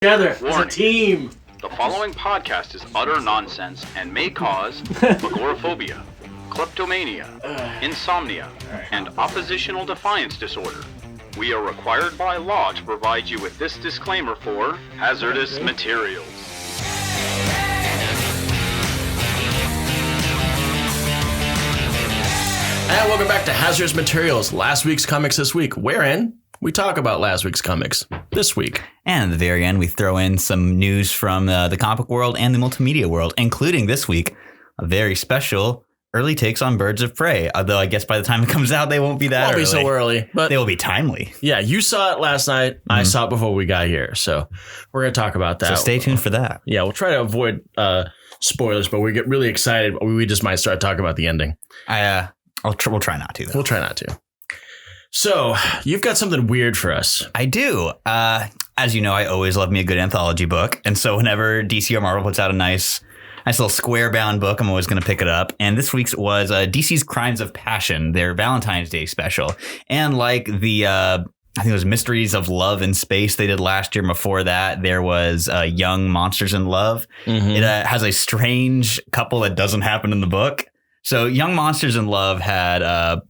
Together as a team. The following podcast is utter nonsense and may cause agoraphobia, kleptomania, insomnia, and oppositional defiance disorder. We are required by law to provide you with this disclaimer for hazardous materials. And welcome back to Hazardous Materials, last week's comics this week, wherein we talk about last week's comics this week. And at the very end, we throw in some news from the comic world and the multimedia world, including this week, a very special early takes on Birds of Prey. Although I guess by the time it comes out, they won't be that early. Won't be so early. But they will be timely. Yeah, you saw it last night. Mm-hmm. I saw it before we got here. So we're going to talk about that. So stay tuned for that. Yeah, we'll try to avoid spoilers, but we get really excited. We just might start talking about the ending. We'll try not to, though. We'll try not to. So you've got something weird for us. I do. As you know, I always love me a good anthology book. And so whenever DC or Marvel puts out a nice little square bound book, I'm always going to pick it up. And this week's was DC's Crimes of Passion, their Valentine's Day special. And like the I think it was Mysteries of Love in Space they did last year. Before that, there was Young Monsters in Love. Mm-hmm. It has a strange couple that doesn't happen in the book. So Young Monsters in Love had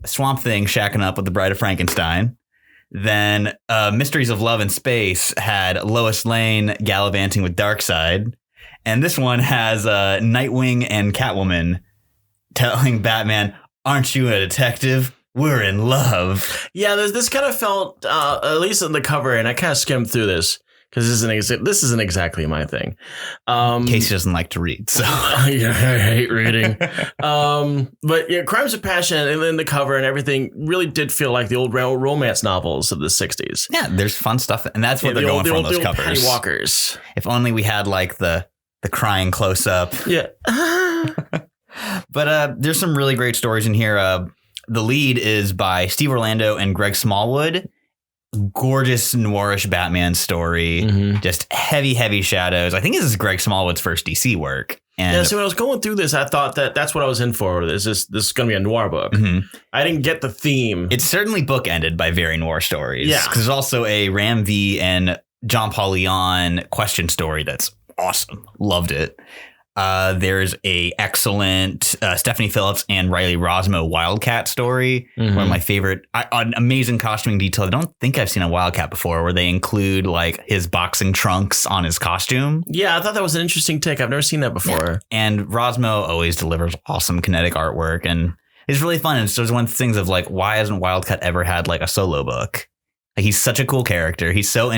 Swamp Thing shacking up with the Bride of Frankenstein. Then Mysteries of Love in Space had Lois Lane gallivanting with Darkseid. And this one has Nightwing and Catwoman telling Batman, "Aren't you a detective? We're in love." Yeah, this kind of felt, at least in the cover, and I kind of skimmed through this because this isn't exactly my thing. Casey doesn't like to read, so yeah, I hate reading. But yeah, Crimes of Passion and then the cover and everything really did feel like the old romance novels of the 60s. Yeah, there's fun stuff, and that's what they're going for on those covers. Patty Walkers. If only we had like the crying close up. Yeah. But there's some really great stories in here. The lead is by Steve Orlando and Greg Smallwood. Gorgeous noirish Batman story. Mm-hmm. Just heavy shadows. I think this is Greg Smallwood's first DC work. And yeah, so when I was going through this, I thought that's what I was in for. This is going to be a noir book. Mm-hmm. I didn't get the theme. It's certainly bookended by very noir stories. Yeah. Because there's also a Ram V and John Paul Leon question story that's awesome. Loved it. There's a excellent Stephanie Phillips and Riley Rossmo Wildcat story. Mm-hmm. One of my favorite, an amazing costuming detail. I don't think I've seen a Wildcat before where they include like his boxing trunks on his costume. Yeah, I thought that was an interesting take. I've never seen that before. Yeah. And Rossmo always delivers awesome kinetic artwork, and it's really fun. And so it's one of the things of like, why hasn't Wildcat ever had like a solo book? Like, he's such a cool character. He's so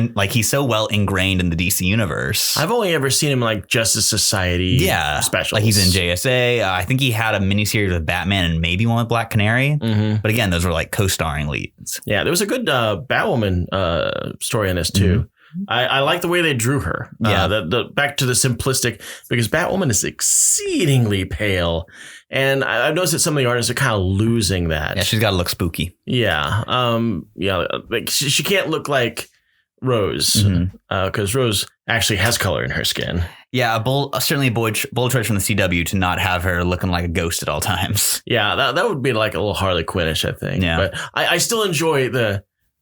well ingrained in the DC universe. I've only ever seen him like Justice Society specials. Like he's in JSA. I think he had a miniseries with Batman and maybe one with Black Canary. Mm-hmm. But again, those were like co-starring leads. Yeah, there was a good Batwoman story in this too. Mm-hmm. I like the way they drew her. Yeah, the back to the simplistic, because Batwoman is exceedingly pale, and I've noticed that some of the artists are kind of losing that. Yeah, she's got to look spooky. Yeah, like she can't look like Rose, because Rose actually has color in her skin. Yeah, certainly a bold choice from the CW to not have her looking like a ghost at all times. Yeah, that would be like a little Harley Quinn-ish, I think. Yeah, but I still enjoy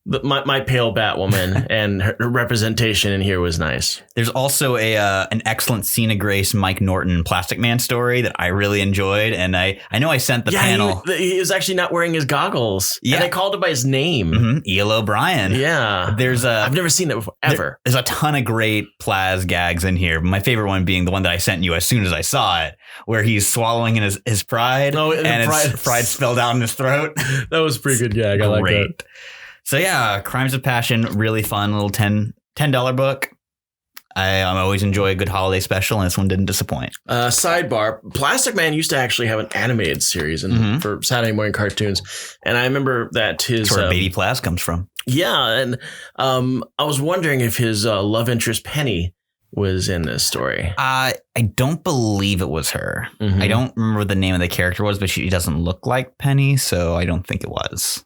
my pale Batwoman, and her representation in here was nice. There's also an excellent Cena Grace Mike Norton Plastic Man story that I really enjoyed, and I know I sent the panel. He was actually not wearing his goggles. Yeah, and they called him by his name, E.L. O'Brien. Yeah, I've never seen that before ever. There's a ton of great Plaz gags in here. My favorite one being the one that I sent you as soon as I saw it, where he's swallowing in his pride, and pride spilled out in his throat. That was a pretty good gag. I like that. So yeah, Crimes of Passion, really fun little $10 book. I always enjoy a good holiday special, and this one didn't disappoint. Sidebar: Plastic Man used to actually have an animated series for Saturday morning cartoons, and I remember that his that's where Baby Plaz comes from. Yeah, and I was wondering if his love interest Penny was in this story. I don't believe it was her. Mm-hmm. I don't remember what the name of the character was, but she doesn't look like Penny, so I don't think it was.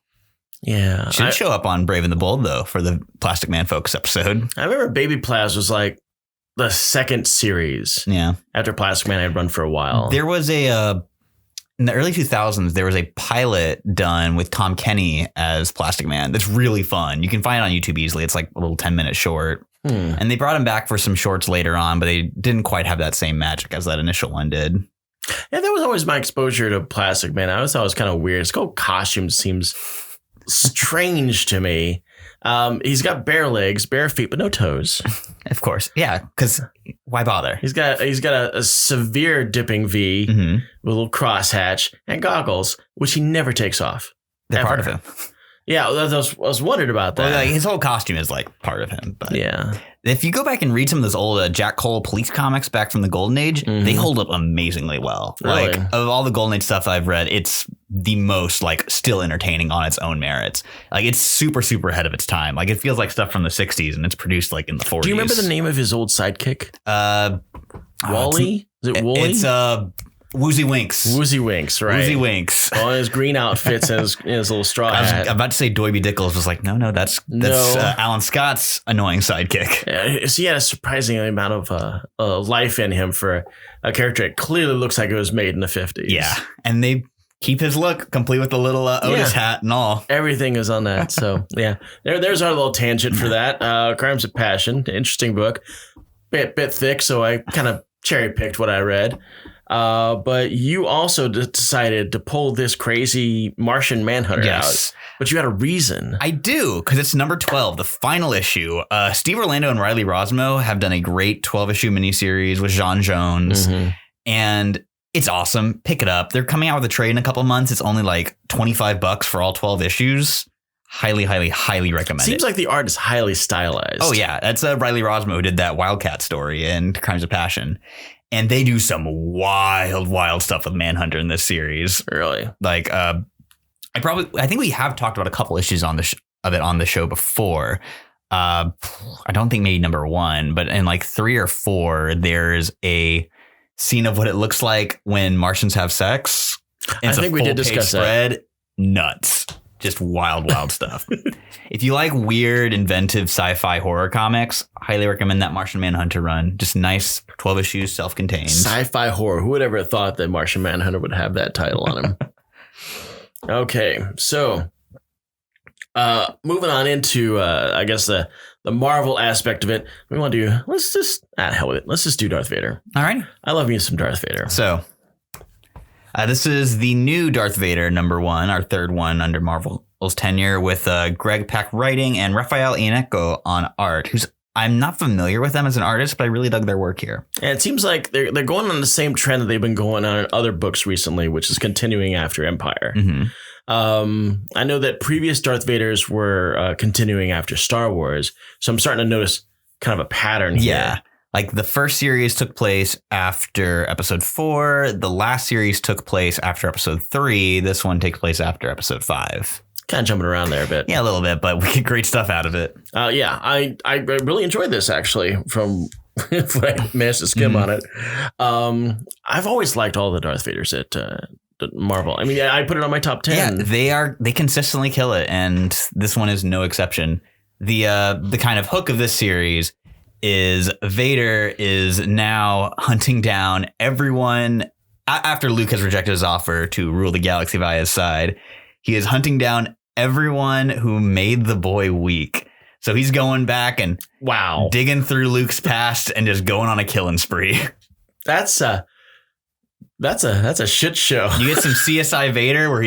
Yeah. Should show up on Brave and the Bold, though, for the Plastic Man focus episode. I remember Baby Plaz was like the second series. Yeah. After Plastic Man had run for a while. There was in the early 2000s, there was a pilot done with Tom Kenny as Plastic Man that's really fun. You can find it on YouTube easily. It's like a little 10-minute short. And they brought him back for some shorts later on, but they didn't quite have that same magic as that initial one did. Yeah, that was always my exposure to Plastic Man. I always thought it was kind of weird. His whole costume seems strange to me. He's got bare legs, bare feet, but no toes. Of course. Yeah, because why bother? He's got a severe dipping V with a little crosshatch and goggles, which he never takes off. They're ever. part of him. Yeah, I was wondering about that. Well, like, his whole costume is like part of him. But yeah. If you go back and read some of those old Jack Cole police comics back from the Golden Age, they hold up amazingly well. Really? Like of all the Golden Age stuff I've read, it's the most like still entertaining on its own merits. Like it's super, super ahead of its time. Like it feels like stuff from the 60s and it's produced like in the 40s. Do you remember the name of his old sidekick? Wally? Is it Wooly? It's Woozy Winks. Woozy Winks, right? Woozy Winks. All his green outfits and his little straw hat. I was about to say Doiby Dickles was like, no, that's Alan Scott's annoying sidekick. Yeah, so he had a surprising amount of life in him for a character that clearly looks like it was made in the 50s. Yeah, and they keep his look complete with the little Otis hat and all. Everything is on that. So yeah, there's our little tangent for that. Crimes of Passion, interesting book, bit thick. So I kind of cherry picked what I read. But you also decided to pull this crazy Martian Manhunter out. But you had a reason. I do, because it's number 12, the final issue. Steve Orlando and Riley Rossmo have done a great 12-issue miniseries with John Jones. And it's awesome. Pick it up. They're coming out with a trade in a couple months. It's only like $25 for all 12 issues. Highly, highly, highly recommend it. Seems like the art is highly stylized. Oh, yeah. That's Riley Rossmo who did that Wildcat story in Crimes of Passion. And they do some wild stuff with Manhunter in this series. Really? Like, I think we have talked about a couple issues of it on the show before. I don't think maybe number 1, but in like 3 or 4, there's a scene of what it looks like when Martians have sex. I think we did discuss that. Nuts. Just wild stuff. If you like weird, inventive sci-fi horror comics, highly recommend that Martian Manhunter run. Just nice 12 issues, self-contained. Sci-fi horror. Who would ever have thought that Martian Manhunter would have that title on him? Okay, so moving on into, I guess, the Marvel aspect of it. We want to do, hell with it. Let's just do Darth Vader. All right. I love me some Darth Vader. So this is the new Darth Vader number 1, our third one under Marvel's tenure, with Greg Pak writing and Raffaele Ienco on art, I'm not familiar with them as an artist, but I really dug their work here. And it seems like they're going on the same trend that they've been going on in other books recently, which is continuing after Empire. I know that previous Darth Vaders were continuing after Star Wars, so I'm starting to notice kind of a pattern here. Yeah. Like the first series took place after episode 4. The last series took place after episode 3. This one takes place after episode 5. Kind of jumping around there a bit. Yeah, a little bit, but we get great stuff out of it. Yeah, I really enjoyed this, actually, from what I managed to skim on it. I've always liked all the Darth Vaders at Marvel. I mean, I put it on my top 10. Yeah, they consistently kill it, and this one is no exception. The kind of hook of this series is Vader is now hunting down everyone after Luke has rejected his offer to rule the galaxy by his side. He is hunting down everyone who made the boy weak. So he's going back and digging through Luke's past and just going on a killing spree. That's a shit show. You get some CSI Vader where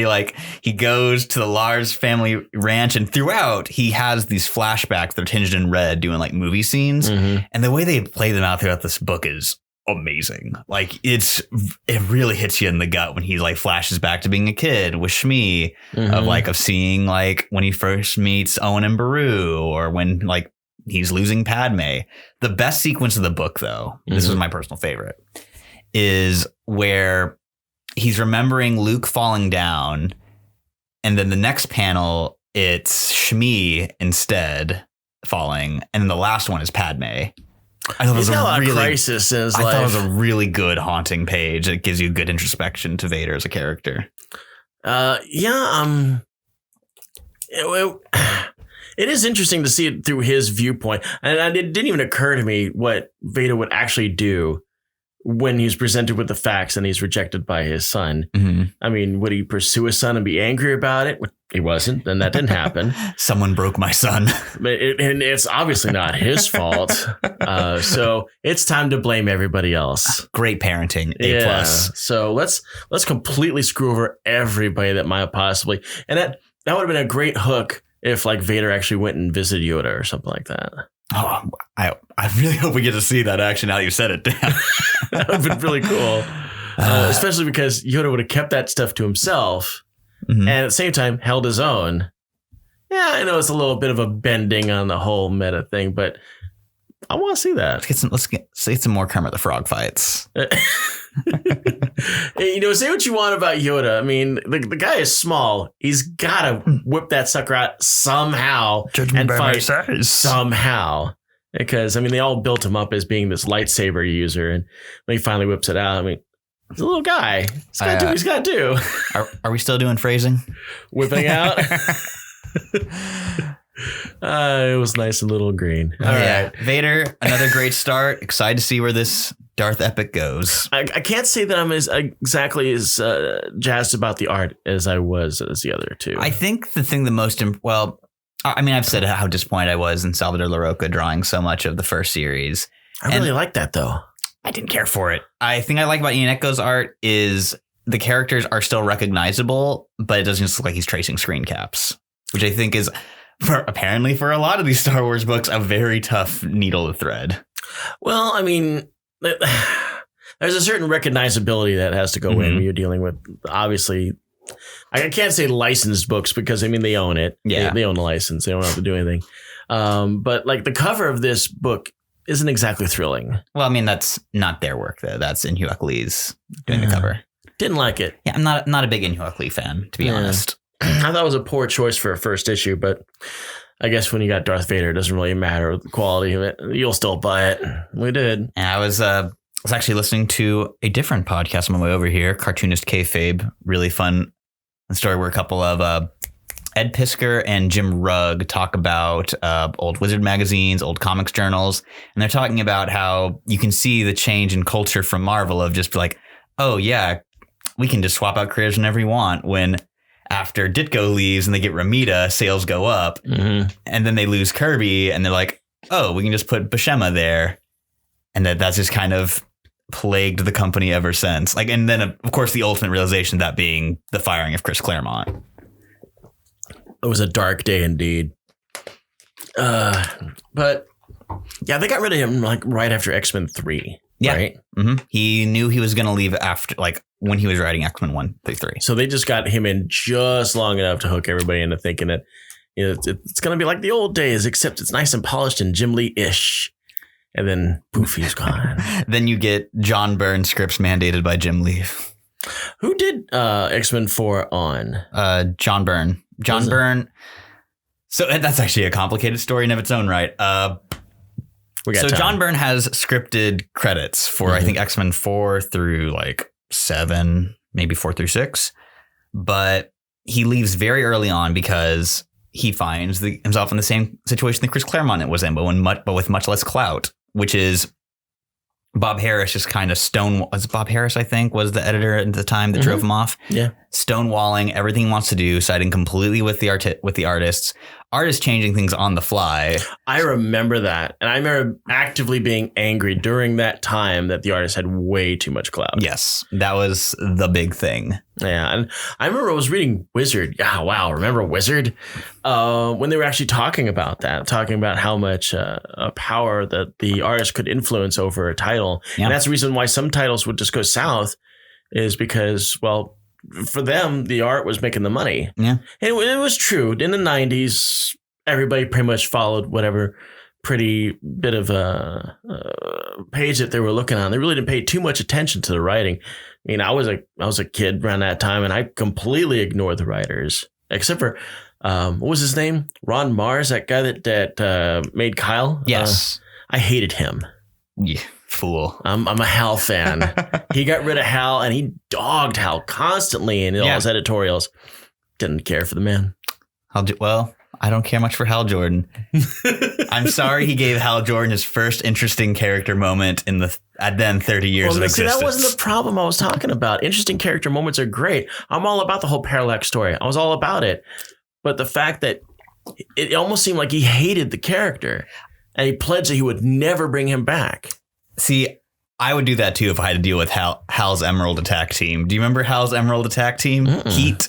he goes to the Lars family ranch, and throughout he has these flashbacks that are tinged in red doing like movie scenes. And the way they play them out throughout this book is amazing. Like it really hits you in the gut when he like flashes back to being a kid with Shmi, of seeing like when he first meets Owen and Beru, or when like he's losing Padme. The best sequence of the book, though, this was my personal favorite, is where he's remembering Luke falling down, and then the next panel it's Shmi instead falling, and then the last one is Padme. I thought He's got a lot of crisis in his life. I thought it was a really good haunting page. It gives you good introspection to Vader as a character. It is interesting to see it through his viewpoint, and it didn't even occur to me what Vader would actually do when he's presented with the facts and he's rejected by his son. Mm-hmm. I mean, would he pursue his son and be angry about it? He wasn't, and that didn't happen. Someone broke my son. And it's obviously not his fault. So it's time to blame everybody else. Great parenting. A+. So let's completely screw over everybody that might possibly. And that would have been a great hook if like Vader actually went and visited Yoda or something like that. Oh, I really hope we get to see that action now that you said it. Damn. That would have been really cool. Especially because Yoda would have kept that stuff to himself. Mm-hmm. And at the same time, held his own. Yeah, I know it's a little bit of a bending on the whole meta thing, but I want to see that. Let's get some more Kermit the Frog fights. You know, say what you want about Yoda. I mean, the guy is small. He's got to whip that sucker out somehow and fight somehow. Because, I mean, they all built him up as being this lightsaber user. And when he finally whips it out, I mean, he's a little guy. He's got to do what he's got to do. Are we still doing phrasing? Whipping out? It was nice and little green. All right. Vader, another great start. Excited to see where this Darth epic goes. I can't say that I'm exactly as jazzed about the art as I was as the other two. I think the thing I've said how disappointed I was in Salvador Larroca drawing so much of the first series. I really like that, though. I didn't care for it. I think I like about Ienco's art is the characters are still recognizable, but it doesn't just look like he's tracing screen caps, which I think is apparently for a lot of these Star Wars books, a very tough needle to thread. Well, I mean, there's a certain recognizability that has to go in when you're dealing with, obviously, I can't say licensed books because, I mean, they own it. Yeah. They own the license. They don't have to do anything. But like the cover of this book isn't exactly thrilling. Well, I mean, that's not their work, though. That's In-Hyuk Lee's doing the cover. Didn't like it. Yeah, I'm not a big In-Hyuk Lee fan, to be honest. I thought it was a poor choice for a first issue, but I guess when you got Darth Vader, it doesn't really matter the quality of it. You'll still buy it. We did. And I was actually listening to a different podcast on my way over here, Cartoonist Kayfabe. Really fun story where a couple of Ed Pisker and Jim Rugg talk about old Wizard magazines, old comics journals. And they're talking about how you can see the change in culture from Marvel of just like, oh, yeah, we can just swap out creators whenever you want. When after Ditko leaves and they get Ramita, sales go up. Mm-hmm. And then they lose Kirby and they're like, oh, we can just put Buscema there. And that's just kind of plagued the company ever since. Like, and then, of course, the ultimate realization of that being the firing of Chris Claremont. It was a dark day indeed. But yeah, they got rid of him like right after X-Men 3. Yeah. Right? Mm-hmm. He knew he was going to leave after, like, when he was writing X-Men 1 through 3. So they just got him in just long enough to hook everybody into thinking that, you know, it's going to be like the old days, except it's nice and polished and Jim Lee-ish. And then poof, he's gone. Then you get John Byrne scripts mandated by Jim Lee. Who did X-Men 4 on? John Byrne. John Byrne. So that's actually a complicated story in of its own right. So John Byrne has scripted credits for, I think, X-Men 4 through like 7, maybe 4 through 6. But he leaves very early on because he finds himself in the same situation that Chris Claremont was in, but with much less clout, which is Bob Harris just kind of Bob Harris, I think, was the editor at the time that drove him off. Yeah. Stonewalling everything he wants to do, siding completely with the artists. Artists changing things on the fly. I remember that. And I remember actively being angry during that time that the artist had way too much clout. Yes. That was the big thing. Yeah. And I remember I was reading Wizard. Yeah. Wow. Remember Wizard? When they were actually talking about how much power that the artist could influence over a title. Yeah. And that's the reason why some titles would just go south is because, well, for them, the art was making the money. Yeah. And it was true. In the 90s, everybody pretty much followed whatever pretty bit of a page that they were looking on. They really didn't pay too much attention to the writing. I mean, I was a kid around that time, and I completely ignored the writers, except for, what was his name? Ron Mars, that guy that made Kyle? Yes. I hated him. Yeah. Fool. I'm a Hal fan. He got rid of Hal and he dogged Hal constantly in all his editorials. Didn't care for the man. I I don't care much for Hal Jordan. I'm sorry he gave Hal Jordan his first interesting character moment in the then 30 years of existence. That wasn't the problem I was talking about. Interesting character moments are great. I'm all about the whole Parallax story. I was all about it. But the fact that it almost seemed like he hated the character and he pledged that he would never bring him back. See, I would do that too if I had to deal with Hal's Emerald Attack Team. Do you remember Hal's Emerald Attack Team? Heat.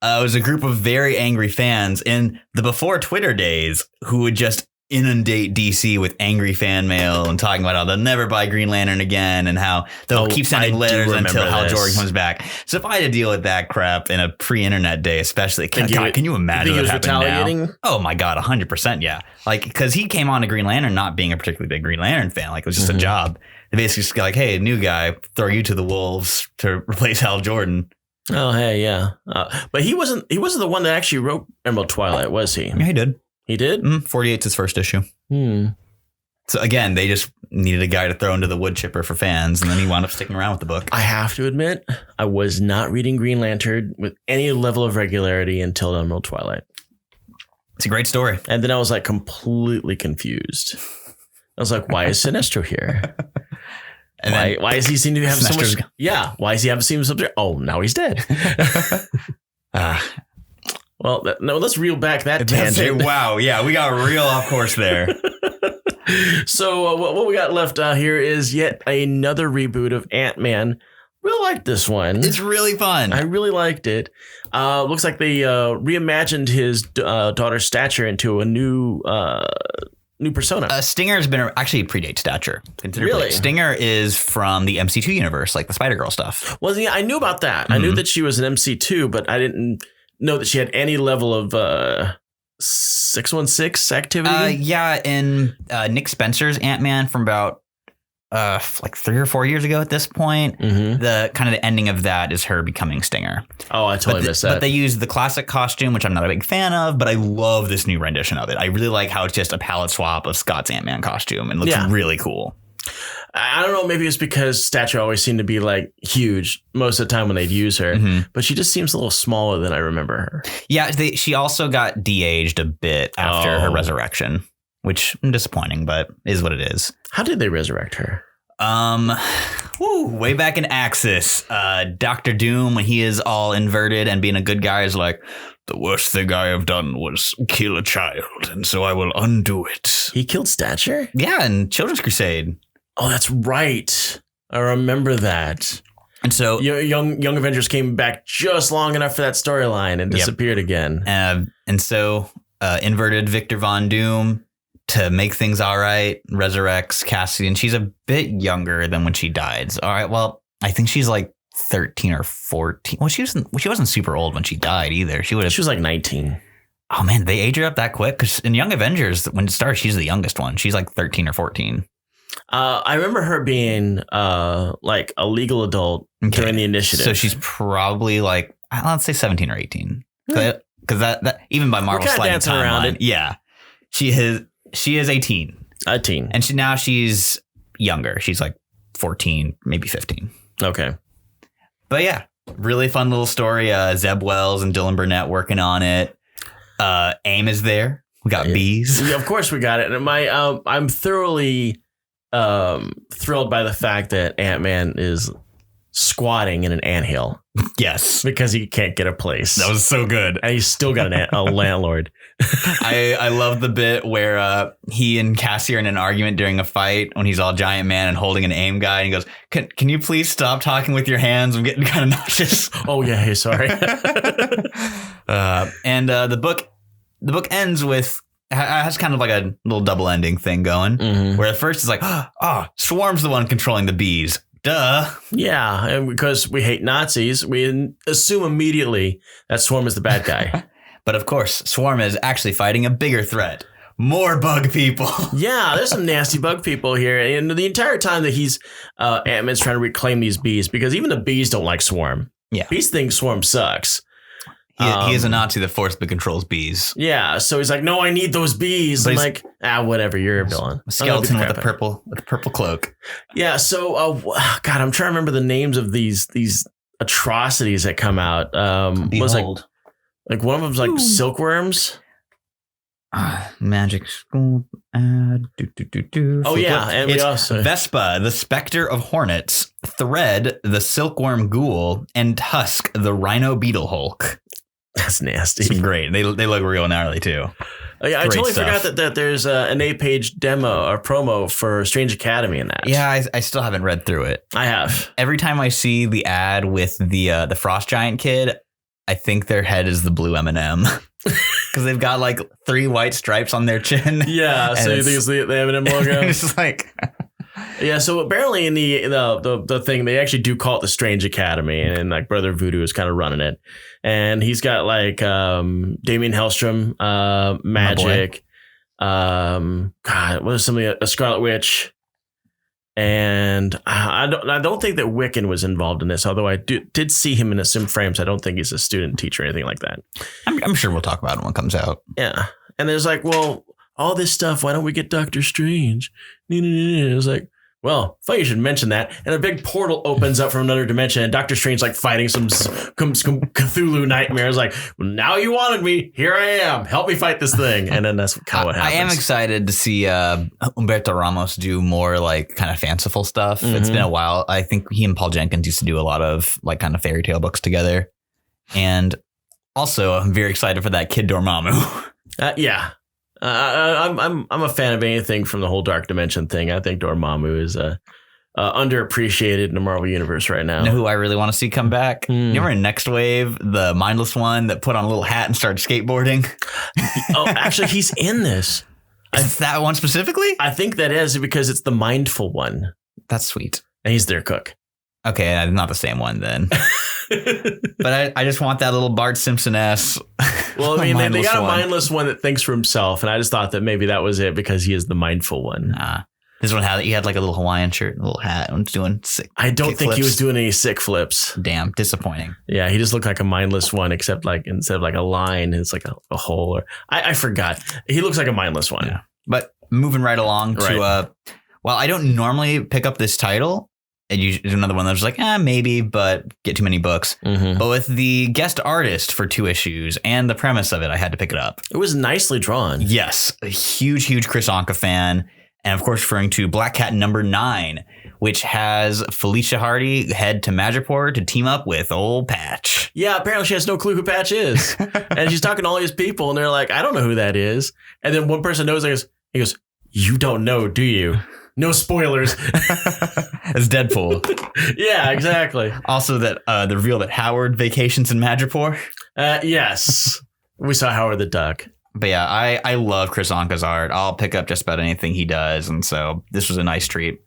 It was a group of very angry fans in the before Twitter days who would just inundate DC with angry fan mail and talking about how they'll never buy Green Lantern again and how they'll keep sending letters until Hal Jordan comes back. So if I had to deal with that crap in a pre-internet day, especially, can you imagine what happened now? Oh my God, 100%. Yeah. Like, because he came on to Green Lantern not being a particularly big Green Lantern fan. Like, it was just a job. They basically just like, hey, new guy, throw you to the wolves to replace Hal Jordan. Oh, hey, yeah. But he wasn't the one that actually wrote Emerald Twilight, was he? Yeah, he did. He did? 48's his first issue. So again, they just needed a guy to throw into the wood chipper for fans, and then he wound up sticking around with the book. I have to admit, I was not reading Green Lantern with any level of regularity until Emerald Twilight. It's a great story. And then I was like completely confused. I was like, why is Sinestro here? And why does he seem to have so much? Yeah. Why does he have seen subject? Oh, now he's dead. Well, let's reel back that tangent. Wow. Yeah, we got real off course there. So what we got left here is yet another reboot of Ant-Man. Really liked this one. It's really fun. I really liked it. Looks like they reimagined his daughter's Stature into a new persona. Stinger's been actually predates Stature. Really? Stinger is from the MC2 universe, like the Spider-Girl stuff. Well, yeah, I knew about that. I knew that she was an MC2, but I didn't know that she had any level of 616 activity. Yeah, in Nick Spencer's Ant-Man from about like 3 or 4 years ago at this point. The kind of the ending of that is her becoming Stinger. Oh, I totally missed that. But they use the classic costume, which I'm not a big fan of, but I love this new rendition of it. I really like how it's just a palette swap of Scott's Ant-Man costume and looks really cool. I don't know. Maybe it's because Stature always seemed to be like huge most of the time when they'd use her, but she just seems a little smaller than I remember her. Yeah, she also got de-aged a bit after her resurrection, which is disappointing, but is what it is. How did they resurrect her? Way back in Axis, Dr. Doom, when he is all inverted and being a good guy, is like, the worst thing I have done was kill a child, and so I will undo it. He killed Stature? Yeah, in Children's Crusade. Oh, that's right. I remember that. And so Young Avengers came back just long enough for that storyline and disappeared again. And so inverted Victor Von Doom to make things all right, resurrects Cassie, and she's a bit younger than when she died. So, all right, well, I think she's like 13 or 14. Well, she wasn't super old when she died either. She was like 19. Oh man, they age her up that quick? Because in Young Avengers, when it starts, she's the youngest one. She's like 13 or 14. I remember her being like a legal adult during the initiative. So she's probably like, let's say 17 or 18. Because that even by Marvel sliding timeline, yeah, she is 18. A teen. And now she's younger. She's like 14, maybe 15. Okay. But yeah, really fun little story. Zeb Wells and Dylan Burnett working on it. AIM is there. We got bees. Yeah, of course we got it. And I'm thoroughly thrilled by the fact that Ant-Man is squatting in an anthill. Yes. Because he can't get a place. That was so good. And he's still got a landlord. I love the bit where he and Cassie are in an argument during a fight when he's all giant man and holding an AIM guy. And he goes, can you please stop talking with your hands? I'm getting kind of nauseous. Oh, yeah. Hey, sorry. And the book ends with, has kind of like a little double ending thing going where at first it's like, Swarm's the one controlling the bees. Duh. Yeah. And because we hate Nazis, we assume immediately that Swarm is the bad guy. But of course, Swarm is actually fighting a bigger threat. More bug people. Yeah, there's some nasty bug people here. And the entire time that he's Ant-Man's trying to reclaim these bees, because even the bees don't like Swarm. Yeah. Bees think Swarm sucks. He is a Nazi that forcibly controls bees. Yeah, so he's like, no, I need those bees. I'm like, whatever, you're a villain. A skeleton with a purple cloak. Yeah, so God, I'm trying to remember the names of these atrocities that come out. Was like one of them's like silkworms. Magic School. Oh, yeah. And we also Vespa, the Spectre of Hornets, Thread, the Silkworm Ghoul, and Tusk, the Rhino Beetle Hulk. That's nasty. It's great. They look real gnarly, too. Oh, yeah, I totally forgot that there's an 8-page demo or promo for Strange Academy in that. Yeah, I still haven't read through it. I have. Every time I see the ad with the Frost Giant kid, I think their head is the blue M&M. Because they've got like 3 white stripes on their chin. Yeah, so you think it's the M&M logo? It's like... Yeah, so apparently in the thing, they actually do call it the Strange Academy, and like Brother Voodoo is kind of running it. And he's got like Damien Hellstrom, Magic, God, what is some of the Scarlet Witch? And I don't think that Wiccan was involved in this, although I did see him in a sim frames. I don't think he's a student teacher or anything like that. I'm sure we'll talk about it when it comes out. Yeah. And there's like, well, all this stuff, why don't we get Doctor Strange? It was like, well, funny you should mention that. And a big portal opens up from another dimension, and Doctor Strange like fighting some Cthulhu nightmares. Like, well, now you wanted me, here I am. Help me fight this thing. And then that's kind of what happens. I am excited to see Humberto Ramos do more like kind of fanciful stuff. Mm-hmm. It's been a while. I think he and Paul Jenkins used to do a lot of like kind of fairy tale books together. And also, I'm very excited for that Kid Dormammu. Yeah. I'm a fan of anything from the whole Dark Dimension thing. I think Dormammu is underappreciated in the Marvel Universe right now. You know who I really want to see come back? You remember in Next Wave, the mindless one that put on a little hat and started skateboarding? Oh, actually, he's in this. Is that one specifically? I think that is because it's the mindful one. That's sweet. And he's their cook. Okay, not the same one then. But I just want that little Bart Simpson-esque. Well, I mean, they got a mindless one that thinks for himself, and I just thought that maybe that was it because he is the mindful one. Nah. This one he had like a little Hawaiian shirt, a little hat, and was doing sick. I don't think he was doing any sick flips. Damn, disappointing. Yeah, he just looked like a mindless one, except like instead of like a line, it's like a hole. Or I forgot. He looks like a mindless one. Yeah. But moving right along to well, I don't normally pick up this title. And another one that was like, maybe, but get too many books. Mm-hmm. But with the guest artist for 2 issues and the premise of it, I had to pick it up. It was nicely drawn. Yes. A huge Kris Anka fan. And of course, referring to Black Cat number 9, which has Felicia Hardy head to Madripoor to team up with old Patch. Yeah, apparently she has no clue who Patch is. And she's talking to all these people and they're like, I don't know who that is. And then one person knows, he goes, you don't know, do you? No spoilers. It's Deadpool. Yeah, exactly. Also, that the reveal that Howard vacations in Madripoor. Yes. We saw Howard the Duck. But yeah, I love Kris Anka's art. I'll pick up just about anything he does. And so this was a nice treat.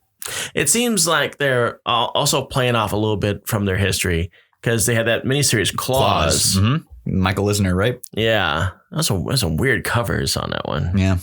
It seems like they're also playing off a little bit from their history because they had that miniseries Claws. Mm-hmm. Michael Eisner, right? Yeah. There's some weird covers on that one. Yeah.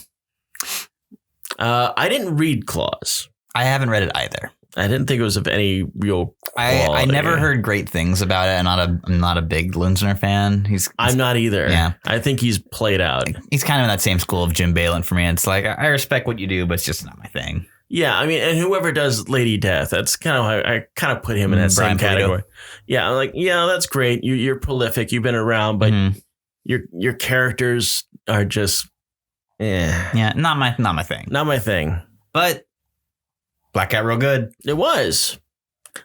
I didn't read Claws. I haven't read it either. I didn't think it was of any real quality. I never heard great things about it. I'm not a big Linsner fan. I'm not either. Yeah. I think he's played out. He's kind of in that same school of Jim Balin for me. It's like, I respect what you do, but it's just not my thing. Yeah, I mean, and whoever does Lady Death, that's kind of how I kind of put him in that same category. Yeah, I'm like, yeah, that's great. You're prolific. You've been around, but your characters are just, yeah, not my thing. Not my thing. But Black Cat real good. It was.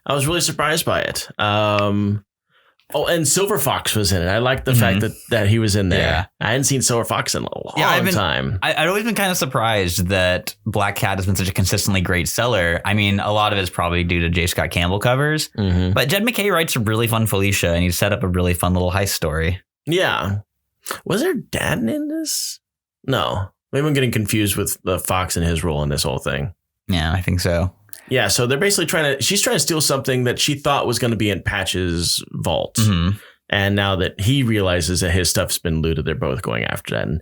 I was really surprised by it. Oh, and Silver Fox was in it. I liked the fact that he was in there. Yeah. I hadn't seen Silver Fox in a long time. I'd always been kind of surprised that Black Cat has been such a consistently great seller. I mean, a lot of it's probably due to J. Scott Campbell covers. Mm-hmm. But Jed MacKay writes a really fun Felicia, and he set up a really fun little heist story. Yeah. Was there Dadden in this? No. Maybe I'm getting confused with the Fox and his role in this whole thing. Yeah, I think so. Yeah, so they're basically she's trying to steal something that she thought was going to be in Patch's vault. Mm-hmm. And now that he realizes that his stuff's been looted, they're both going after that. And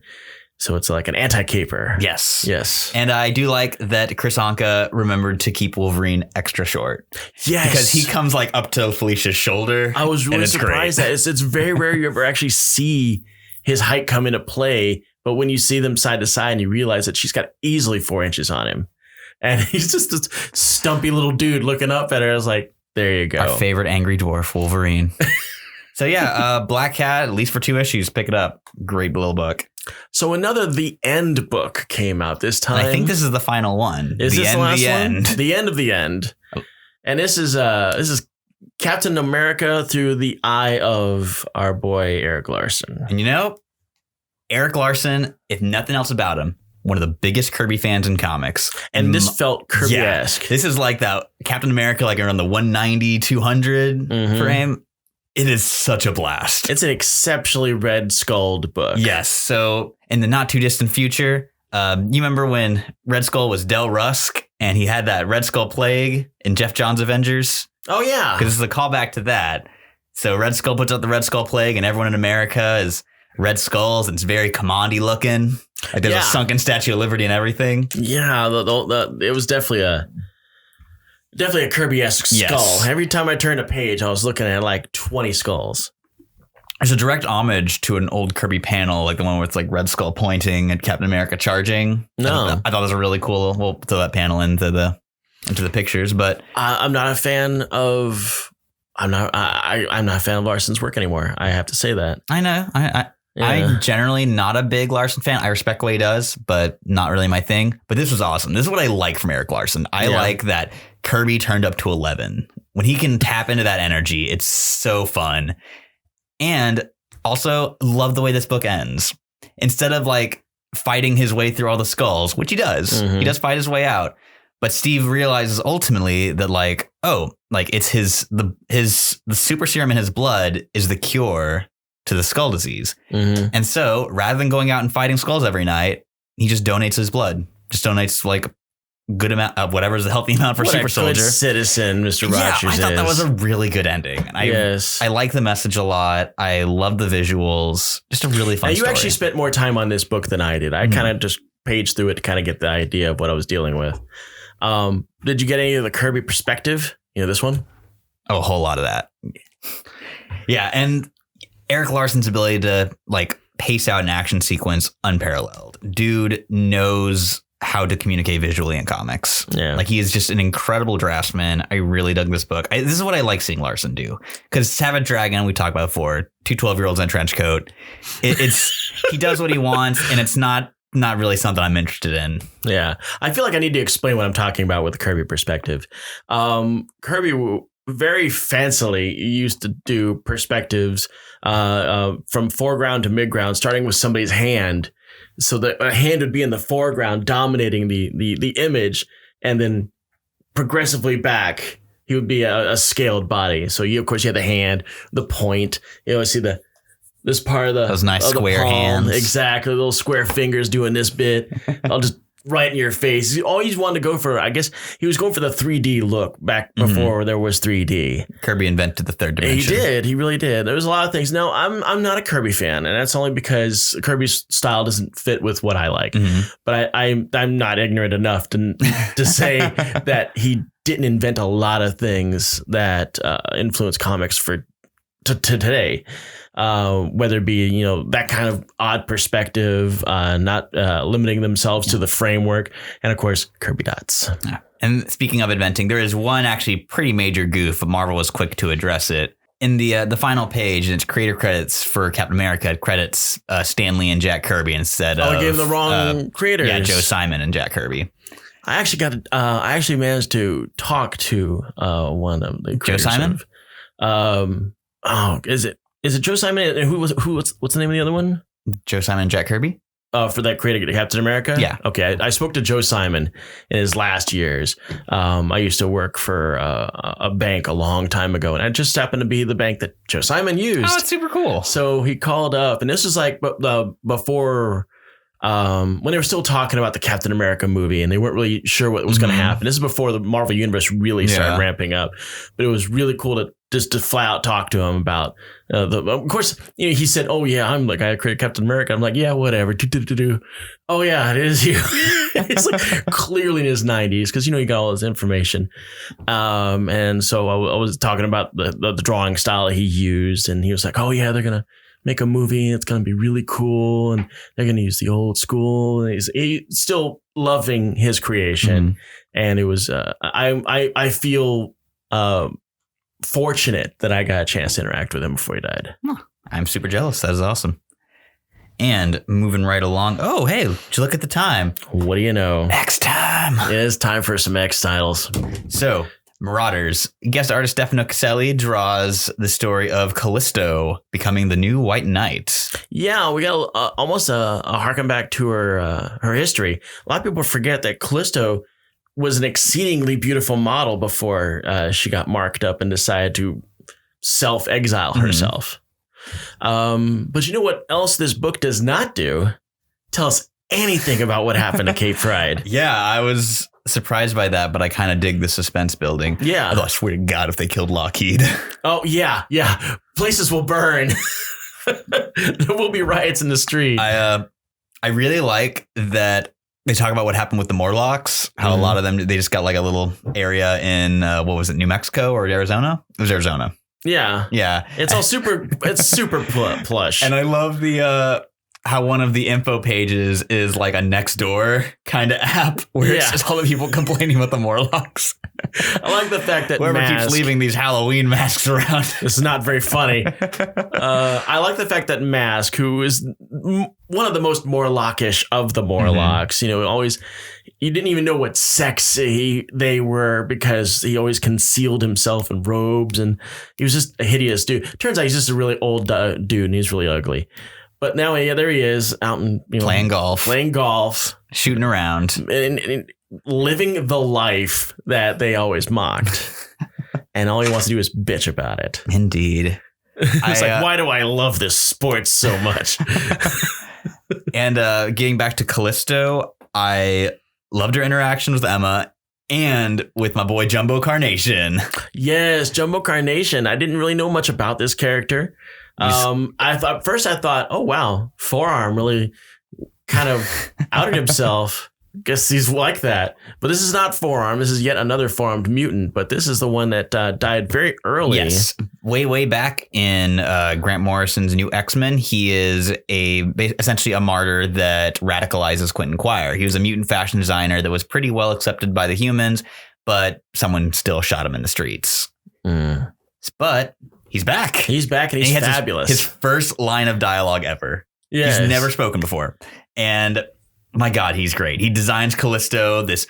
so it's like an anti-caper. Yes. Yes. And I do like that Kris Anka remembered to keep Wolverine extra short. Yes. Because he comes like up to Felicia's shoulder. I was really surprised that it's very rare you ever actually see his height come into play. But when you see them side to side and you realize that she's got easily 4 inches on him. And he's just this stumpy little dude looking up at her. I was like, there you go. Our favorite angry dwarf, Wolverine. So yeah, Black Cat, at least for 2 issues, pick it up. Great little book. So another The End book came out this time. And I think this is the final one. Is this the last one? End. The End of the End. Oh. And this is Captain America through the eye of our boy Erik Larsen. And Erik Larsen, if nothing else about him, one of the biggest Kirby fans in comics. And this felt Kirby-esque. Yeah, this is like that Captain America, like around the 190, 200 frame. It is such a blast. It's an exceptionally Red Skulled book. Yes. So in the not too distant future, you remember when Red Skull was Del Rusk and he had that Red Skull plague in Jeff Johns' Avengers? Oh, yeah. Because this is a callback to that. So Red Skull puts out the Red Skull plague and everyone in America is red skulls and it's very commandy looking. Like there's a sunken Statue of Liberty and everything. Yeah, it was definitely a Kirby-esque skull. Every time I turned a page, I was looking at like 20 skulls. There's a direct homage to an old Kirby panel, like the one where it's like Red Skull pointing and Captain America charging. No, I thought it was a really cool. We'll throw that panel into the pictures, but I'm not a fan of. I'm not a fan of Larsen's work anymore. I have to say that. I know. I'm generally not a big Larsen fan. I respect what he does, but not really my thing. But this was awesome. This is what I like from Erik Larsen. I like that Kirby turned up to 11. When he can tap into that energy, it's so fun. And also love the way this book ends. Instead of like fighting his way through all the skulls, which he does. He does fight his way out. But Steve realizes ultimately that it's the super serum in his blood is the cure to the skull disease. And so rather than going out and fighting skulls every night, he just donates his blood. Just donates like good amount of whatever's the healthy amount for what super soldier. Good citizen, Mr. Rogers. I thought that was a really good ending. And I like the message a lot. I love the visuals. Just a really fun story. You actually spent more time on this book than I did. I kind of just paged through it to kind of get the idea of what I was dealing with. Did you get any of the Kirby perspective? This one? Oh, a whole lot of that. Yeah, and Erik Larsen's ability to like pace out an action sequence unparalleled. Dude knows how to communicate visually in comics. Yeah. Like he is just an incredible draftsman. I really dug this book. This is what I like seeing Larsen do. Because Savage Dragon, we talked about before, 2 12-year-olds in a trench coat. He does what he wants, and it's not really something I'm interested in. Yeah. I feel like I need to explain what I'm talking about with the Kirby perspective. Kirby very fancily used to do perspectives from foreground to midground, starting with somebody's hand. So that a hand would be in the foreground, dominating the image, and then progressively back, he would be a scaled body. So you had the hand, the point. See this part of those nice square hands, exactly. Little square fingers doing this bit. I'll just right in your face. He always wanted to go for. I guess he was going for the 3D look back before there was 3D. Kirby invented the third dimension. He did. He really did. There was a lot of things. No, I'm not a Kirby fan, and that's only because Kirby's style doesn't fit with what I like. But I'm not ignorant enough to say that he didn't invent a lot of things that influence comics for to today. Whether it be, that kind of odd perspective, not limiting themselves to the framework, and of course, Kirby dots. And speaking of inventing, there is one actually pretty major goof, but Marvel was quick to address it. In the final page, and its creator credits for Captain America, it credits Stan Lee and Jack Kirby instead of... I gave them the wrong creators. Yeah, Joe Simon and Jack Kirby. I actually managed to talk to one of the creators. Joe Simon? Is it Joe Simon? And what's the name of the other one? Joe Simon and Jack Kirby? For that created Captain America? Yeah. Okay. I spoke to Joe Simon in his last years. I used to work for a bank a long time ago, and it just happened to be the bank that Joe Simon used. Oh, it's super cool. So he called up, and this was like before when they were still talking about the Captain America movie, and they weren't really sure what was going to happen. This is before the Marvel Universe really started ramping up, but it was really cool to flat out talk to him about of course, he said, "Oh yeah, I created Captain America." I'm like, "Yeah, whatever." Oh yeah, it is you. It's like clearly in his 90s because he got all this information. And so I was talking about the drawing style he used, and he was like, "Oh yeah, they're gonna make a movie. It's gonna be really cool, and they're gonna use the old school." And he's still loving his creation, and it was I feel fortunate that I got a chance to interact with him before he died. I'm super jealous. That is awesome. And moving right along. Oh, hey, would you look at the time? What do you know? X time. It is time for some X titles. So, Marauders. Guest artist Stefano Caselli draws the story of Callisto becoming the new White Knight. Yeah, we got almost a harken back to her history. A lot of people forget that Callisto was an exceedingly beautiful model before she got marked up and decided to self-exile herself. But you know what else this book does not do? Tell us anything about what happened to Cape Pride. Yeah, I was surprised by that, but I kind of dig the suspense building. Yeah. Although I swear to God, if they killed Lockheed. Oh, yeah. Places will burn. There will be riots in the street. I really like that they talk about what happened with the Morlocks, how a lot of them, they just got like a little area in, what was it, New Mexico or Arizona? It was Arizona. Yeah. It's all super plush. And I love the how one of the info pages is like a Nextdoor kind of app where it's just all the people complaining about the Morlocks. I like the fact that whoever keeps leaving these Halloween masks around. This is not very funny. I like the fact that Mask, who is one of the most Morlockish of the Morlocks, always, you didn't even know what sex they were because he always concealed himself in robes, and he was just a hideous dude. Turns out he's just a really old dude, and he's really ugly. But now, there he is out in playing golf, shooting around, and living the life that they always mocked. And all he wants to do is bitch about it. Indeed. It's like, why do I love this sport so much? And getting back to Callisto, I loved her interaction with Emma and with my boy Jumbo Carnation. Yes, Jumbo Carnation. I didn't really know much about this character. I thought, oh wow, Forearm really kind of outed himself. Guess he's like that. But this is not Forearm. This is yet another four-armed mutant. But this is the one that died very early. Yes, way back in Grant Morrison's New X-Men. He is essentially a martyr that radicalizes Quentin Quire. He was a mutant fashion designer that was pretty well accepted by the humans, but someone still shot him in the streets. But he's back. He's back, and he's fabulous. His first line of dialogue ever. Yes. He's never spoken before. And my God, he's great. He designs Callisto this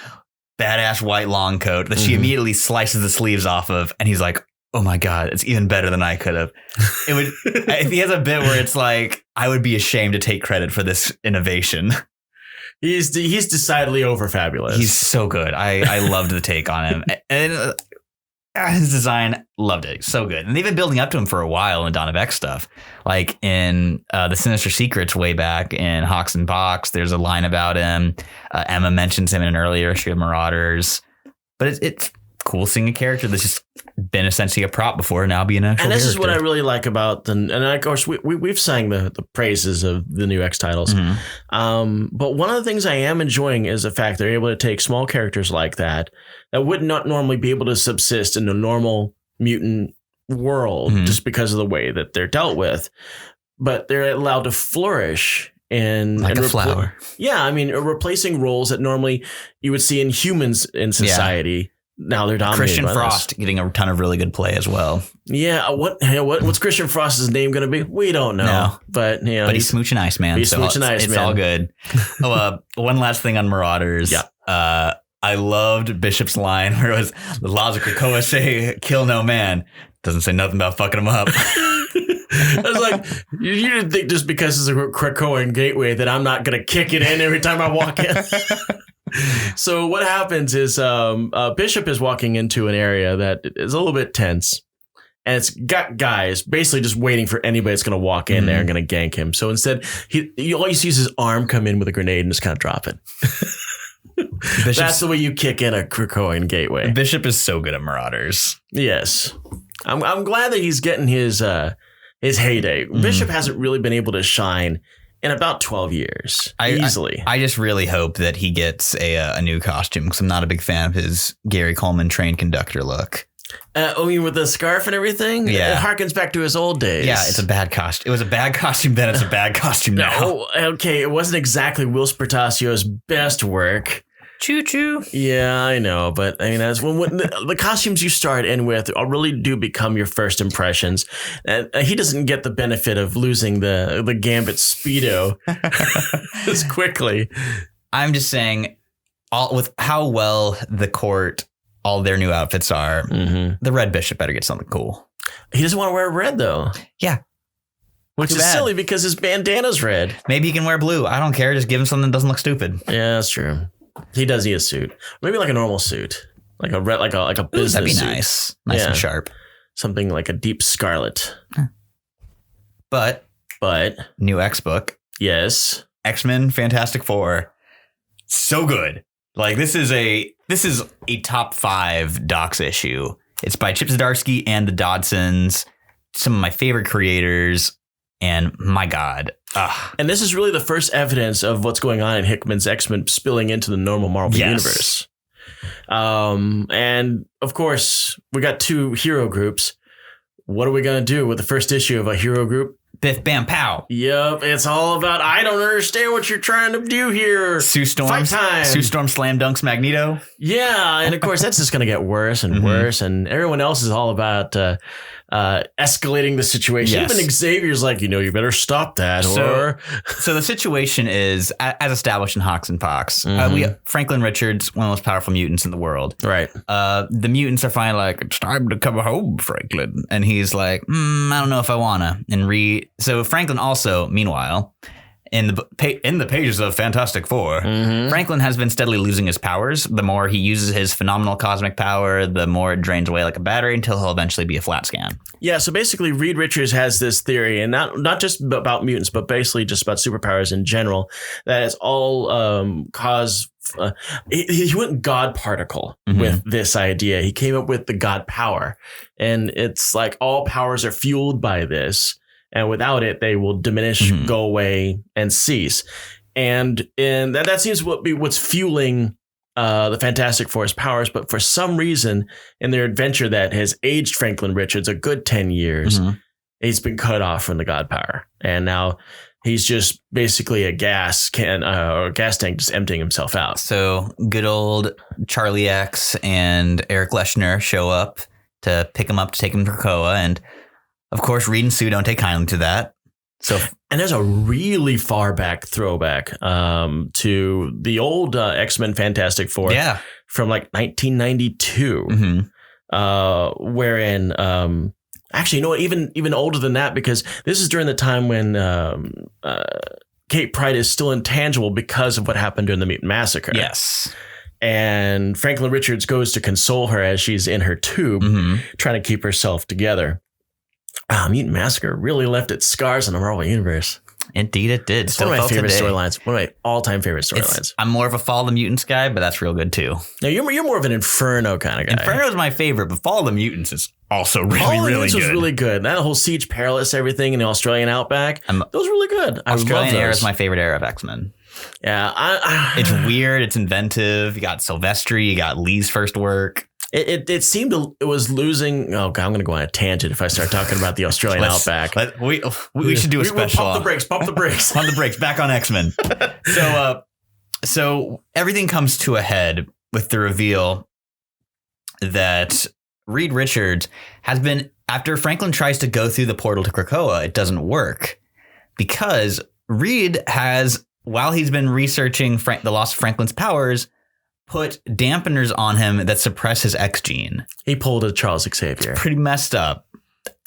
badass white long coat that she immediately slices the sleeves off of. And he's like, oh my God, it's even better than I could have. He has a bit where it's like, I would be ashamed to take credit for this innovation. He's decidedly over fabulous. He's so good. I loved the take on him. And his design, loved it. So good. And they've been building up to him for a while in Dawn of X stuff. Like in the Sinister Secrets way back in Hawks and Box, there's a line about him. Emma mentions him in an earlier issue of Marauders. But it's cool seeing a character that's just been essentially a prop before, now being an actual character. And this is what I really like about and of course we've sang the praises of the new X titles. But one of the things I am enjoying is the fact they're able to take small characters like that would not normally be able to subsist in a normal mutant world just because of the way that they're dealt with, but they're allowed to flourish and a flower. Yeah, I mean, replacing roles that normally you would see in humans in society. Yeah. Now they're dominated. Christian Frost getting a ton of really good play as well. Yeah, what's Christian Frost's name going to be? We don't know. No. But he's Smooching Iceman. He's Smooching Iceman. It's all good. One last thing on Marauders. Yeah. I loved Bishop's line where it was, the laws of Krakoa say kill no man. Doesn't say nothing about fucking him up. I was like, you didn't think just because it's a Krakoan gateway that I'm not going to kick it in every time I walk in. So what happens is Bishop is walking into an area that is a little bit tense. And it's got guys basically just waiting for anybody that's going to walk in there and going to gank him. So instead, all you see is his arm come in with a grenade and just kind of drop it. That's the way you kick in a Krakoan gateway. Bishop is so good at Marauders. Yes. I'm glad that he's getting his heyday. Bishop hasn't really been able to shine in about 12 years. Easily. I just really hope that he gets a new costume, because I'm not a big fan of his Gary Coleman train conductor look. You mean with the scarf and everything? Yeah. It harkens back to his old days. Yeah, it's a bad costume. It was a bad costume then. It's a bad costume now. No, okay. It wasn't exactly Will Spertasio's best work. Choo choo. Yeah, I know, but I mean, that's when the costumes you start in with really do become your first impressions. And he doesn't get the benefit of losing the Gambit Speedo as quickly. I'm just saying, with how well the court, all their new outfits are, the Red Bishop better get something cool. He doesn't want to wear red, though. Yeah. Which is silly because his bandana's red. Maybe he can wear blue. I don't care. Just give him something that doesn't look stupid. Yeah, that's true. He does need a suit. Maybe like a normal suit. Like a red, like a business that'd be suit. nice. Nice and sharp. Something like a deep scarlet. But new X book. Yes. X-Men Fantastic Four. So good. Like this is a top 5 Docs issue. It's by Chip Zdarsky and the Dodsons. Some of my favorite creators. And my God. And this is really the first evidence of what's going on in Hickman's X-Men spilling into the normal Marvel universe. And of course, we got 2 hero groups. What are we going to do with the first issue of a hero group? Biff, bam, pow. Yep. It's all about, I don't understand what you're trying to do here. Sue Storm slam dunks Magneto. Yeah. And of course, that's just going to get worse and worse. And everyone else is all about escalating the situation. Yes. Even Xavier's like, you better stop that. So the situation is, as established in Hawks and Pox, Franklin Richards, one of the most powerful mutants in the world. Right. The mutants are finally like, it's time to come home, Franklin. And he's like, I don't know if I wanna. So Franklin also, meanwhile, in the pages of Fantastic Four, Franklin has been steadily losing his powers. The more he uses his phenomenal cosmic power, the more it drains away like a battery until he'll eventually be a flat scan. Yeah, so basically Reed Richards has this theory, and not just about mutants, but basically just about superpowers in general, that it's all he went God particle with this idea. He came up with the God power, and it's like all powers are fueled by this. And without it, they will diminish, go away, and cease. And that seems what's fueling the Fantastic Four's powers. But for some reason, in their adventure that has aged Franklin Richards a good 10 years, he's been cut off from the God power. And now he's just basically a gas tank just emptying himself out. So good old Charlie X and Eric Leshner show up to pick him up to take him to Krakoa. And of course, Reed and Sue don't take kindly to that. And there's a really far back throwback to the old X-Men Fantastic Four from like 1992, wherein actually, you know what, even older than that, because this is during the time when Kate Pryde is still intangible because of what happened during the Mutant Massacre. Yes. And Franklin Richards goes to console her as she's in her tube, trying to keep herself together. Mutant Massacre really left its scars in the Marvel Universe. Indeed, it did. It's one of my favorite storylines. One of my all-time favorite storylines. I'm more of a Fall of the Mutants guy, but that's real good too. No, you're more of an Inferno kind of guy. Inferno's my favorite, but Fall of the Mutants is also really good. Was really good. That whole Siege Perilous, everything in the Australian Outback, that was really good. Australian era is my favorite era of X-Men. Yeah, it's weird. It's inventive. You got Silvestri. You got Lee's first work. It seemed it was losing. Oh God, I'm going to go on a tangent if I start talking about the Australian Outback. We should do a special. Pump the brakes. Pump the brakes. Back on X-Men. So everything comes to a head with the reveal that Reed Richards has been, after Franklin tries to go through the portal to Krakoa, it doesn't work because Reed has, while he's been researching the loss of Franklin's powers, put dampeners on him that suppress his X gene. He pulled a Charles Xavier. It's pretty messed up.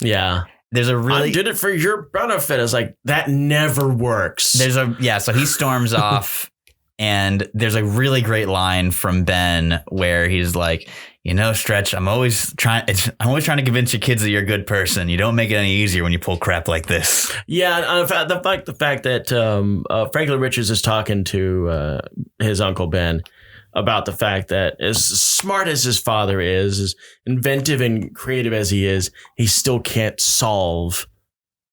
Yeah. I did it for your benefit. I was like, that never works. So he storms off, and there's a really great line from Ben where he's like, Stretch, I'm always trying to convince your kids that you're a good person. You don't make it any easier when you pull crap like this. Yeah, the fact that Franklin Richards is talking to his Uncle Ben about the fact that as smart as his father is, as inventive and creative as he is, he still can't solve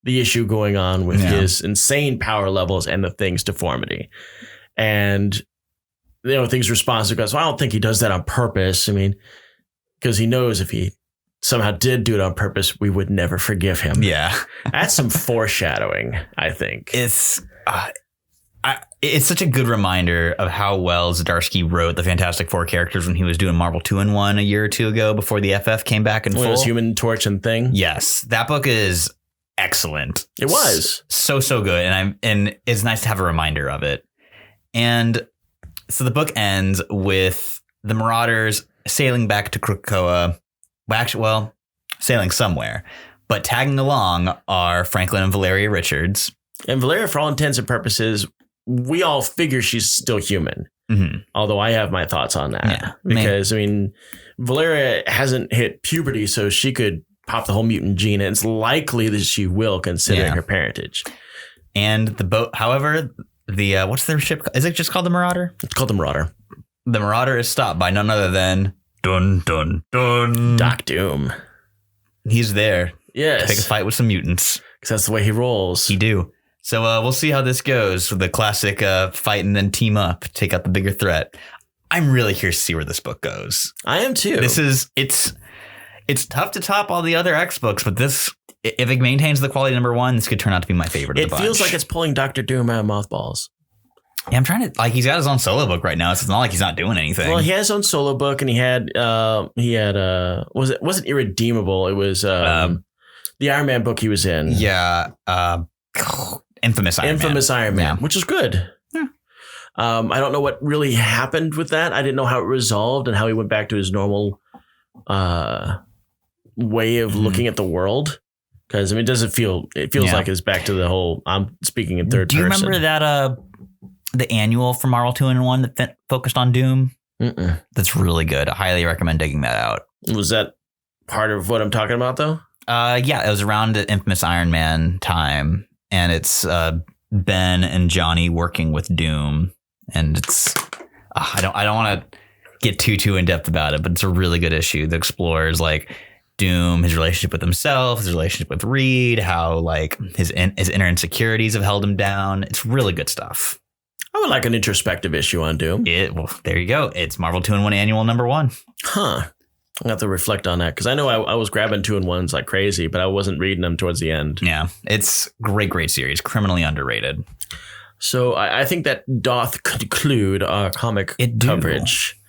the issue going on with his insane power levels and the Thing's deformity. And, Thing's response goes, well, I don't think he does that on purpose. I mean, because he knows if he somehow did do it on purpose, we would never forgive him. Yeah. That's some foreshadowing, I think. It's such a good reminder of how well Zdarsky wrote the Fantastic Four characters when he was doing Marvel 2-in-1 a year or two ago before the FF came back in full. When it was Human Torch and Thing. Yes, that book is excellent. It was so good, and it's nice to have a reminder of it. And so the book ends with the Marauders sailing back to Krakoa. Well, sailing somewhere, but tagging along are Franklin and Valeria Richards. And Valeria, for all intents and purposes, we all figure she's still human. Mm-hmm. Although I have my thoughts on that. Because, I mean, Valeria hasn't hit puberty, so she could pop the whole mutant gene. And it's likely that she will, considering her parentage. And the boat, however, what's their ship? Is it just called the Marauder? It's called the Marauder. The Marauder is stopped by none other than Dun Dun Dun Doc Doom. He's there. Yes. To pick a fight with some mutants. Because that's the way he rolls. He do. So we'll see how this goes with the classic fight and then team up, take out the bigger threat. I'm really curious to see where this book goes. I am too. It's tough to top all the other X books, but this, if it maintains the quality number one, this could turn out to be my favorite. It feels like it's pulling Dr. Doom out of mothballs. Yeah, I'm trying to, he's got his own solo book right now. So it's not like he's not doing anything. Well, he has his own solo book, and it wasn't Irredeemable. It was the Iron Man book he was in. Yeah. Infamous Iron Man, which is good. Yeah. I don't know what really happened with that. I didn't know how it resolved and how he went back to his normal way of looking at the world. Because, I mean, it feels like it's back to the whole, I'm speaking in third person. Do you remember that, the annual from Marvel 2-in-1 that focused on Doom? Mm-mm. That's really good. I highly recommend digging that out. Was that part of what I'm talking about, though? Yeah, it was around the infamous Iron Man time. And it's Ben and Johnny working with Doom, and it's I don't want to get too in depth about it, but it's a really good issue that explores like Doom, his relationship with himself, his relationship with Reed, how like his inner insecurities have held him down. It's really good stuff. I would like an introspective issue on Doom. Well, there you go. It's Marvel 2-in-1 Annual number 1. Huh. I have to reflect on that because I know I was grabbing 2-in-1s like crazy, but I wasn't reading them towards the end. Yeah, it's great series, criminally underrated. So I think that doth conclude our comic coverage.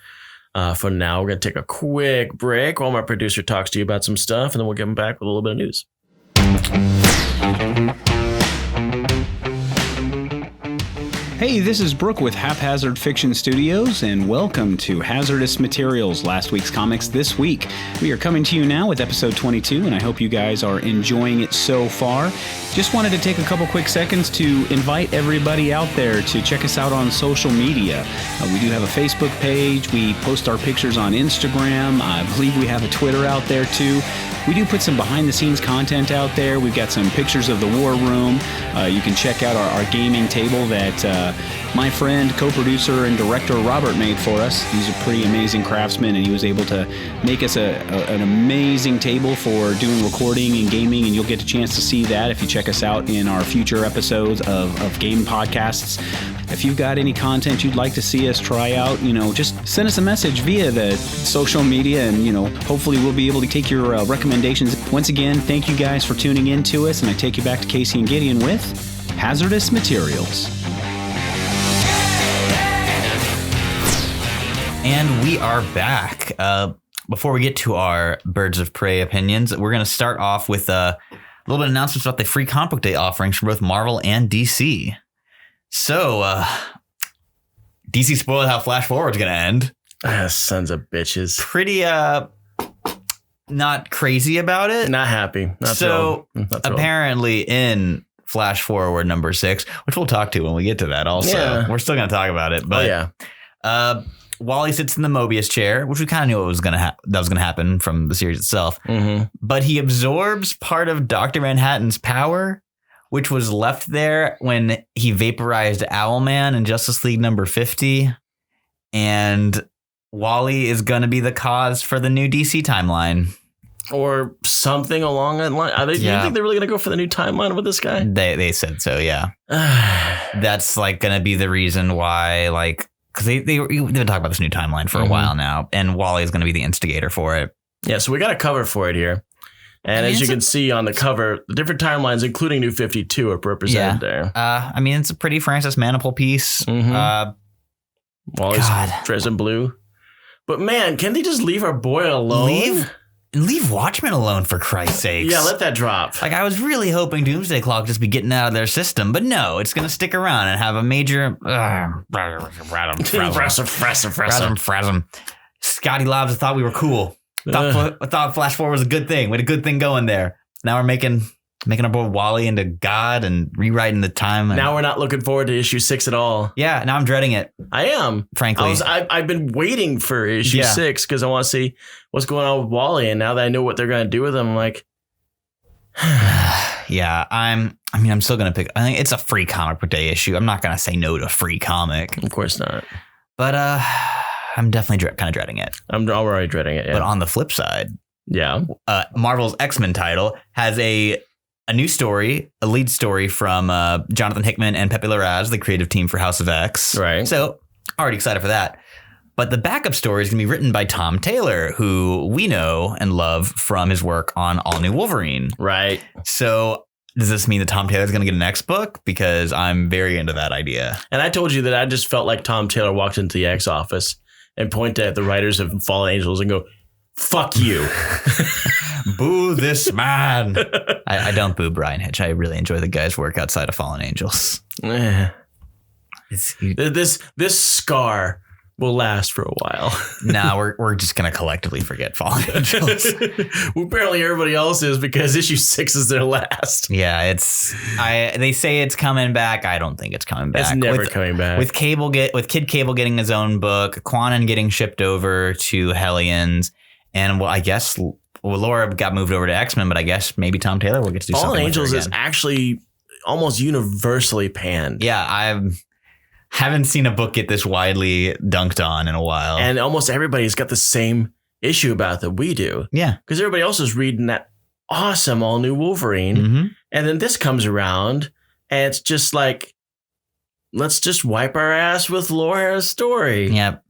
For now, we're going to take a quick break while my producer talks to you about some stuff, and then we'll get him back with a little bit of news. Hey, this is Brooke with Haphazard Fiction Studios, and welcome to Hazardous Materials, last week's comics this week. We are coming to you now with episode 22, and I hope you guys are enjoying it so far. Just wanted to take a couple quick seconds to invite everybody out there to check us out on social media. We do have a Facebook page. We post our pictures on Instagram. I believe we have a Twitter out there too. We do put some behind-the-scenes content out there. We've got some pictures of the War Room. You can check out our gaming table that my friend, co-producer, and director Robert made for us. He's a pretty amazing craftsman, and he was able to make us an amazing table for doing recording and gaming, and you'll get a chance to see that if you check us out in our future episodes of game podcasts. If you've got any content you'd like to see us try out, just send us a message via the social media, and, hopefully we'll be able to take your recommendations. Once again, thank you guys for tuning in to us, and I take you back to Casey and Gideon with Hazardous Materials. And we are back. Before we get to our Birds of Prey opinions, we're going to start off with a little bit of announcements about the free comic book day offerings from both Marvel and DC. So, DC spoiled how Flash Forward's going to end. Sons of bitches. Pretty, not crazy about it. Not happy. Not so, thrilled. Apparently in Flash Forward number 6, which we'll talk to when we get to that also. Yeah. We're still going to talk about it. But, Wally sits in the Mobius chair, which we kind of knew that was going to happen from the series itself. Mm-hmm. But he absorbs part of Dr. Manhattan's power, which was left there when he vaporized Owlman in Justice League number 50. And Wally is going to be the cause for the new DC timeline. Or something along that line. Do you think they're really going to go for the new timeline with this guy? They said so, yeah. That's like going to be the reason why, like, because they've been talking about this new timeline for a while now, and Wally is going to be the instigator for it. Yeah, so we got a cover for it here. And as you can see on the cover, the different timelines, including New 52, are represented there. I mean, it's a pretty Francis Manapul piece. Mm-hmm. Wally's dressed in blue. But man, can't they just leave our boy alone? Leave Watchmen alone, for Christ's sakes. Yeah, let that drop. Like, I was really hoping Doomsday Clock just be getting out of their system, but no, it's going to stick around and have a major... Scotty Lobs thought we were cool. I thought Flash Forward was a good thing. We had a good thing going there. Now we're making our boy Wally into God and rewriting the time. Now we're not looking forward to issue 6 at all. Yeah, now I'm dreading it. I am. Frankly. I've been waiting for issue 6 because I want to see what's going on with Wally. And now that I know what they're going to do with him, I'm like... Yeah, I'm still going to pick... I think it's a free comic book day issue. I'm not going to say no to a free comic. Of course not. But I'm definitely kind of dreading it. I'm already dreading it, yeah. But on the flip side... Yeah. Marvel's X-Men title has a new story, a lead story from Jonathan Hickman and Pepe Larraz, the creative team for House of X. Right. So already excited for that. But the backup story is going to be written by Tom Taylor, who we know and love from his work on All New Wolverine. Right. So does this mean that Tom Taylor's going to get an X book? Because I'm very into that idea. And I told you that I just felt like Tom Taylor walked into the X office and pointed at the writers of Fallen Angels and go, fuck you. Boo this man. I don't boo Brian Hitch. I really enjoy the guy's work outside of Fallen Angels. This scar will last for a while. Nah, we're just going to collectively forget Fallen Angels. Well, apparently everybody else is because issue 6 is their last. Yeah, they say it's coming back. I don't think it's coming back. It's never coming back. With Kid Cable getting his own book, Quanon getting shipped over to Hellions, and I guess Laura got moved over to X-Men, but I guess maybe Tom Taylor will get to do something. Fallen Angels Angels is actually almost universally panned. Yeah, I haven't seen a book get this widely dunked on in a while. And almost everybody's got the same issue about that we do. Yeah. Because everybody else is reading that awesome All New Wolverine. Mm-hmm. And then this comes around and it's just like, let's just wipe our ass with Laura's story. Yep.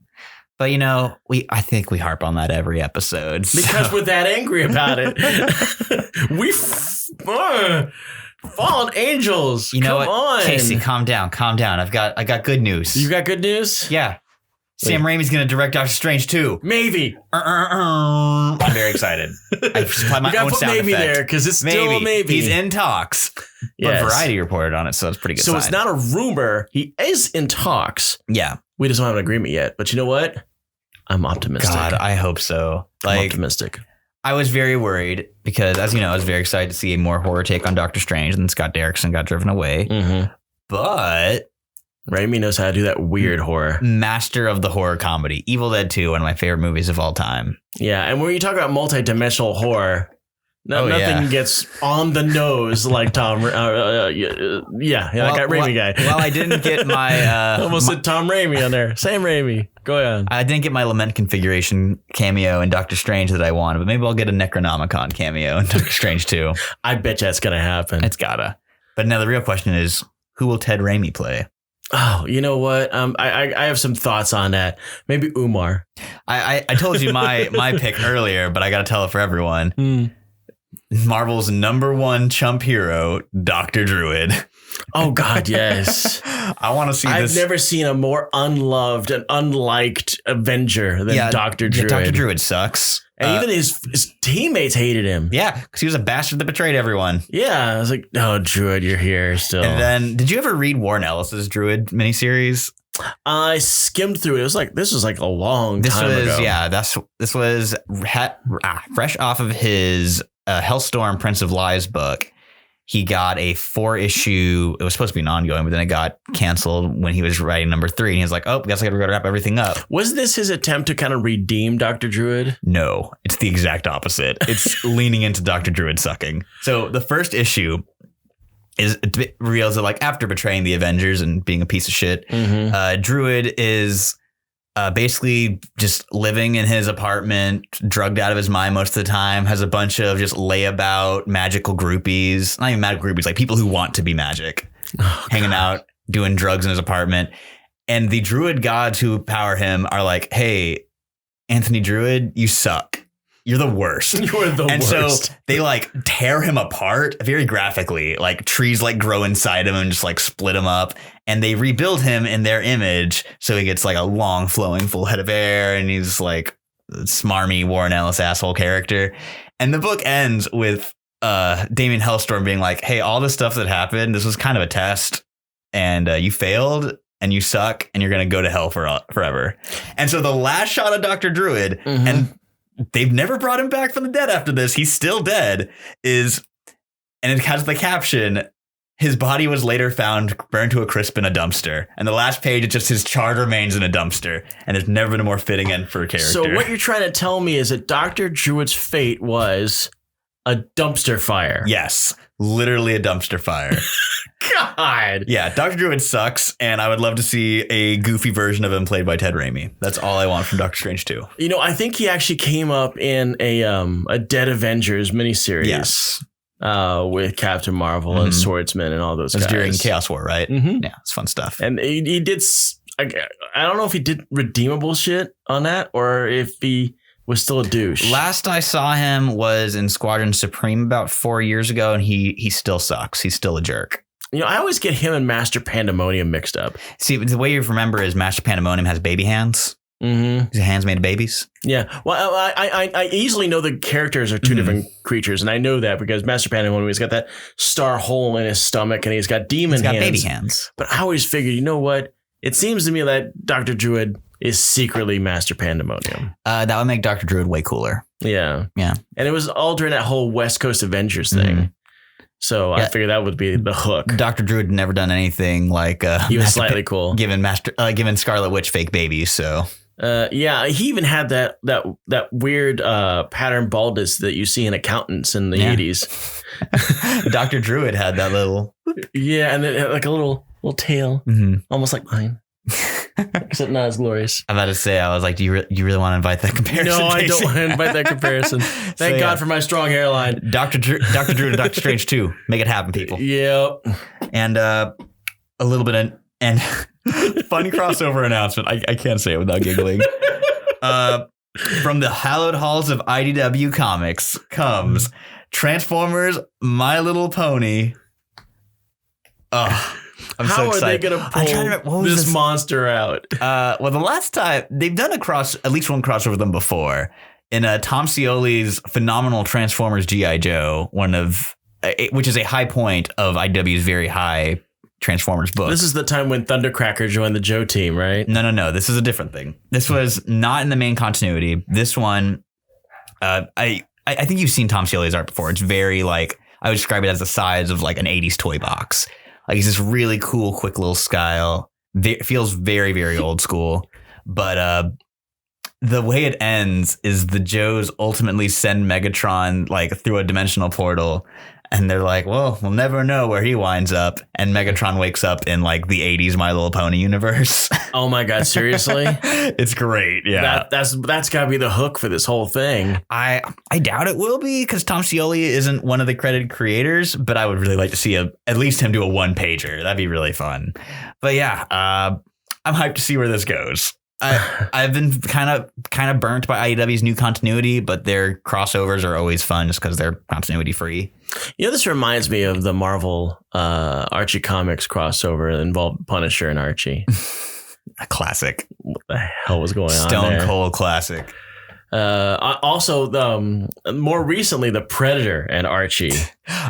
But, I think we harp on that every episode. Because we're that angry about it. Fallen Angels. You know come what? on. Casey, calm down. I got good news. You got good news? Yeah. Sam Raimi's going to direct Doctor Strange 2. Maybe. I'm very excited. I supply my own sound maybe effect. There because it's still a maybe. He's in talks. Yes. But Variety reported on it, so it's pretty good. So sign. It's not a rumor. He is in talks. Yeah. We just don't have an agreement yet. But you know what? I'm optimistic. God, I hope so. I'm optimistic. I was very worried because, as you know, I was very excited to see a more horror take on Doctor Strange, and Scott Derrickson got driven away. Mm-hmm. But Raimi knows how to do that weird horror. Master of the horror comedy. Evil Dead 2, one of my favorite movies of all time. Yeah, and when you talk about multi-dimensional horror, nothing gets on the nose like Tom. That Raimi guy. Well, I didn't get my... almost said Tom Raimi on there. Sam Raimi. Go ahead. I didn't get my Lament Configuration cameo in Doctor Strange that I wanted, but maybe I'll get a Necronomicon cameo in Doctor Strange 2. I bet you that's going to happen. It's gotta. But now the real question is, who will Ted Raimi play? Oh, you know what? I have some thoughts on that. Maybe Umar. I told you my pick earlier, but I got to tell it for everyone. Marvel's #1 chump hero, Dr. Druid. Oh, God, yes. I want to see this. I've never seen a more unloved and unliked Avenger than Dr. Druid. Dr. Druid sucks. And even his teammates hated him. Yeah, because he was a bastard that betrayed everyone. Yeah, I was like, oh, Druid, you're here still. And then, did you ever read Warren Ellis's Druid miniseries? I skimmed through it. This was like a long time ago. Yeah, this was fresh off of his Hellstorm Prince of Lies book. He got a 4-issue. It was supposed to be an ongoing, but then it got canceled when he was writing #3. And he was like, oh, guess I got to wrap everything up. Was this his attempt to kind of redeem Dr. Druid? No, it's the exact opposite. It's leaning into Dr. Druid sucking. So the first issue reveals that, like, after betraying the Avengers and being a piece of shit, Druid is basically just living in his apartment, drugged out of his mind most of the time, has a bunch of just layabout magical groupies, not even magical groupies, like people who want to be magic, hanging out, doing drugs in his apartment. And the Druid gods who power him are like, hey, Anthony Druid, you suck. you're the worst. You're the and worst. So they like tear him apart very graphically. Like trees like grow inside him and just like split him up. And they rebuild him in their image. So he gets like a long flowing full head of hair. And he's like a smarmy Warren Ellis asshole character. And the book ends with Damien Hellstorm being like, hey, all the stuff that happened, this was kind of a test. And you failed. And you suck. And you're going to go to hell forever. And so the last shot of Dr. Druid and they've never brought him back from the dead after this. He's still dead. And it has the caption, his body was later found burned to a crisp in a dumpster. And the last page is just his charred remains in a dumpster. And there's never been a more fitting end for a character. So what you're trying to tell me is that Dr. Druid's fate was a dumpster fire. Yes, literally a dumpster fire. God. Yeah, Dr. Druid sucks, and I would love to see a goofy version of him played by Ted Raimi. That's all I want from Doctor Strange 2. You know, I think he actually came up in a Dead Avengers miniseries. Yes. With Captain Marvel and Swordsman and all those guys. It was during Chaos War, right? Yeah, it's fun stuff. And he did, I don't know if he did redeemable shit on that or if he was still a douche. Last I saw him was in Squadron Supreme about 4 years ago, and he still sucks. He's still a jerk. You know, I always get him and Master Pandemonium mixed up. See, the way you remember is Master Pandemonium has baby hands. His hands made of babies. Yeah. Well, I easily know the characters are two different creatures, and I know that because Master Pandemonium, he's got that star hole in his stomach, and he's got demon hands. He's got baby hands. But I always figured, you know what? It seems to me that Dr. Druid is secretly Master Pandemonium. That would make Dr. Druid way cooler. Yeah. Yeah. And it was all during that whole West Coast Avengers thing. So I figured that would be the hook. Dr. Druid had never done anything like he was slightly cool. Given Scarlet Witch fake babies, so yeah, he even had that weird pattern baldness that you see in accountants in the 80s. Dr. Druid had that little and then it had like a little tail, almost like mine. Except not as glorious. I'm about to say, I was like, do you really want to invite that comparison? No, I don't want to invite that comparison. Thank God for my strong hairline. Dr. Druid and Doctor Strange 2. Make it happen, people. Yep. And a little bit and funny crossover announcement. I can't say it without giggling. From the hallowed halls of IDW Comics comes Transformers My Little Pony. I'm How so are they excited. going to pull this monster out? Well, the last time they've done at least one crossover with them before in Tom Scioli's phenomenal Transformers G.I. Joe, which is a high point of IDW's very high Transformers book. This is the time when Thundercracker joined the Joe team, right? No. This is a different thing. This was not in the main continuity. This one, I think you've seen Tom Scioli's art before. It's very like, I would describe it as the size of like an 80s toy box. Like he's this really cool, quick little style. Feels very, very old school. But the way it ends is the Joes ultimately send Megatron like through a dimensional portal. And they're like, well, we'll never know where he winds up. And Megatron wakes up in like the 80s My Little Pony universe. Oh my God, seriously? It's great. Yeah. That's got to be the hook for this whole thing. I doubt it will be because Tom Scioli isn't one of the credited creators, but I would really like to see at least him do a one pager. That'd be really fun. But yeah, I'm hyped to see where this goes. I've been kind of burnt by IDW's new continuity, but their crossovers are always fun just because they're continuity free. You know, this reminds me of the Marvel Archie Comics crossover that involved Punisher and Archie. A classic. What the hell was going on there? Stone Cold classic. Also, more recently, the Predator and Archie,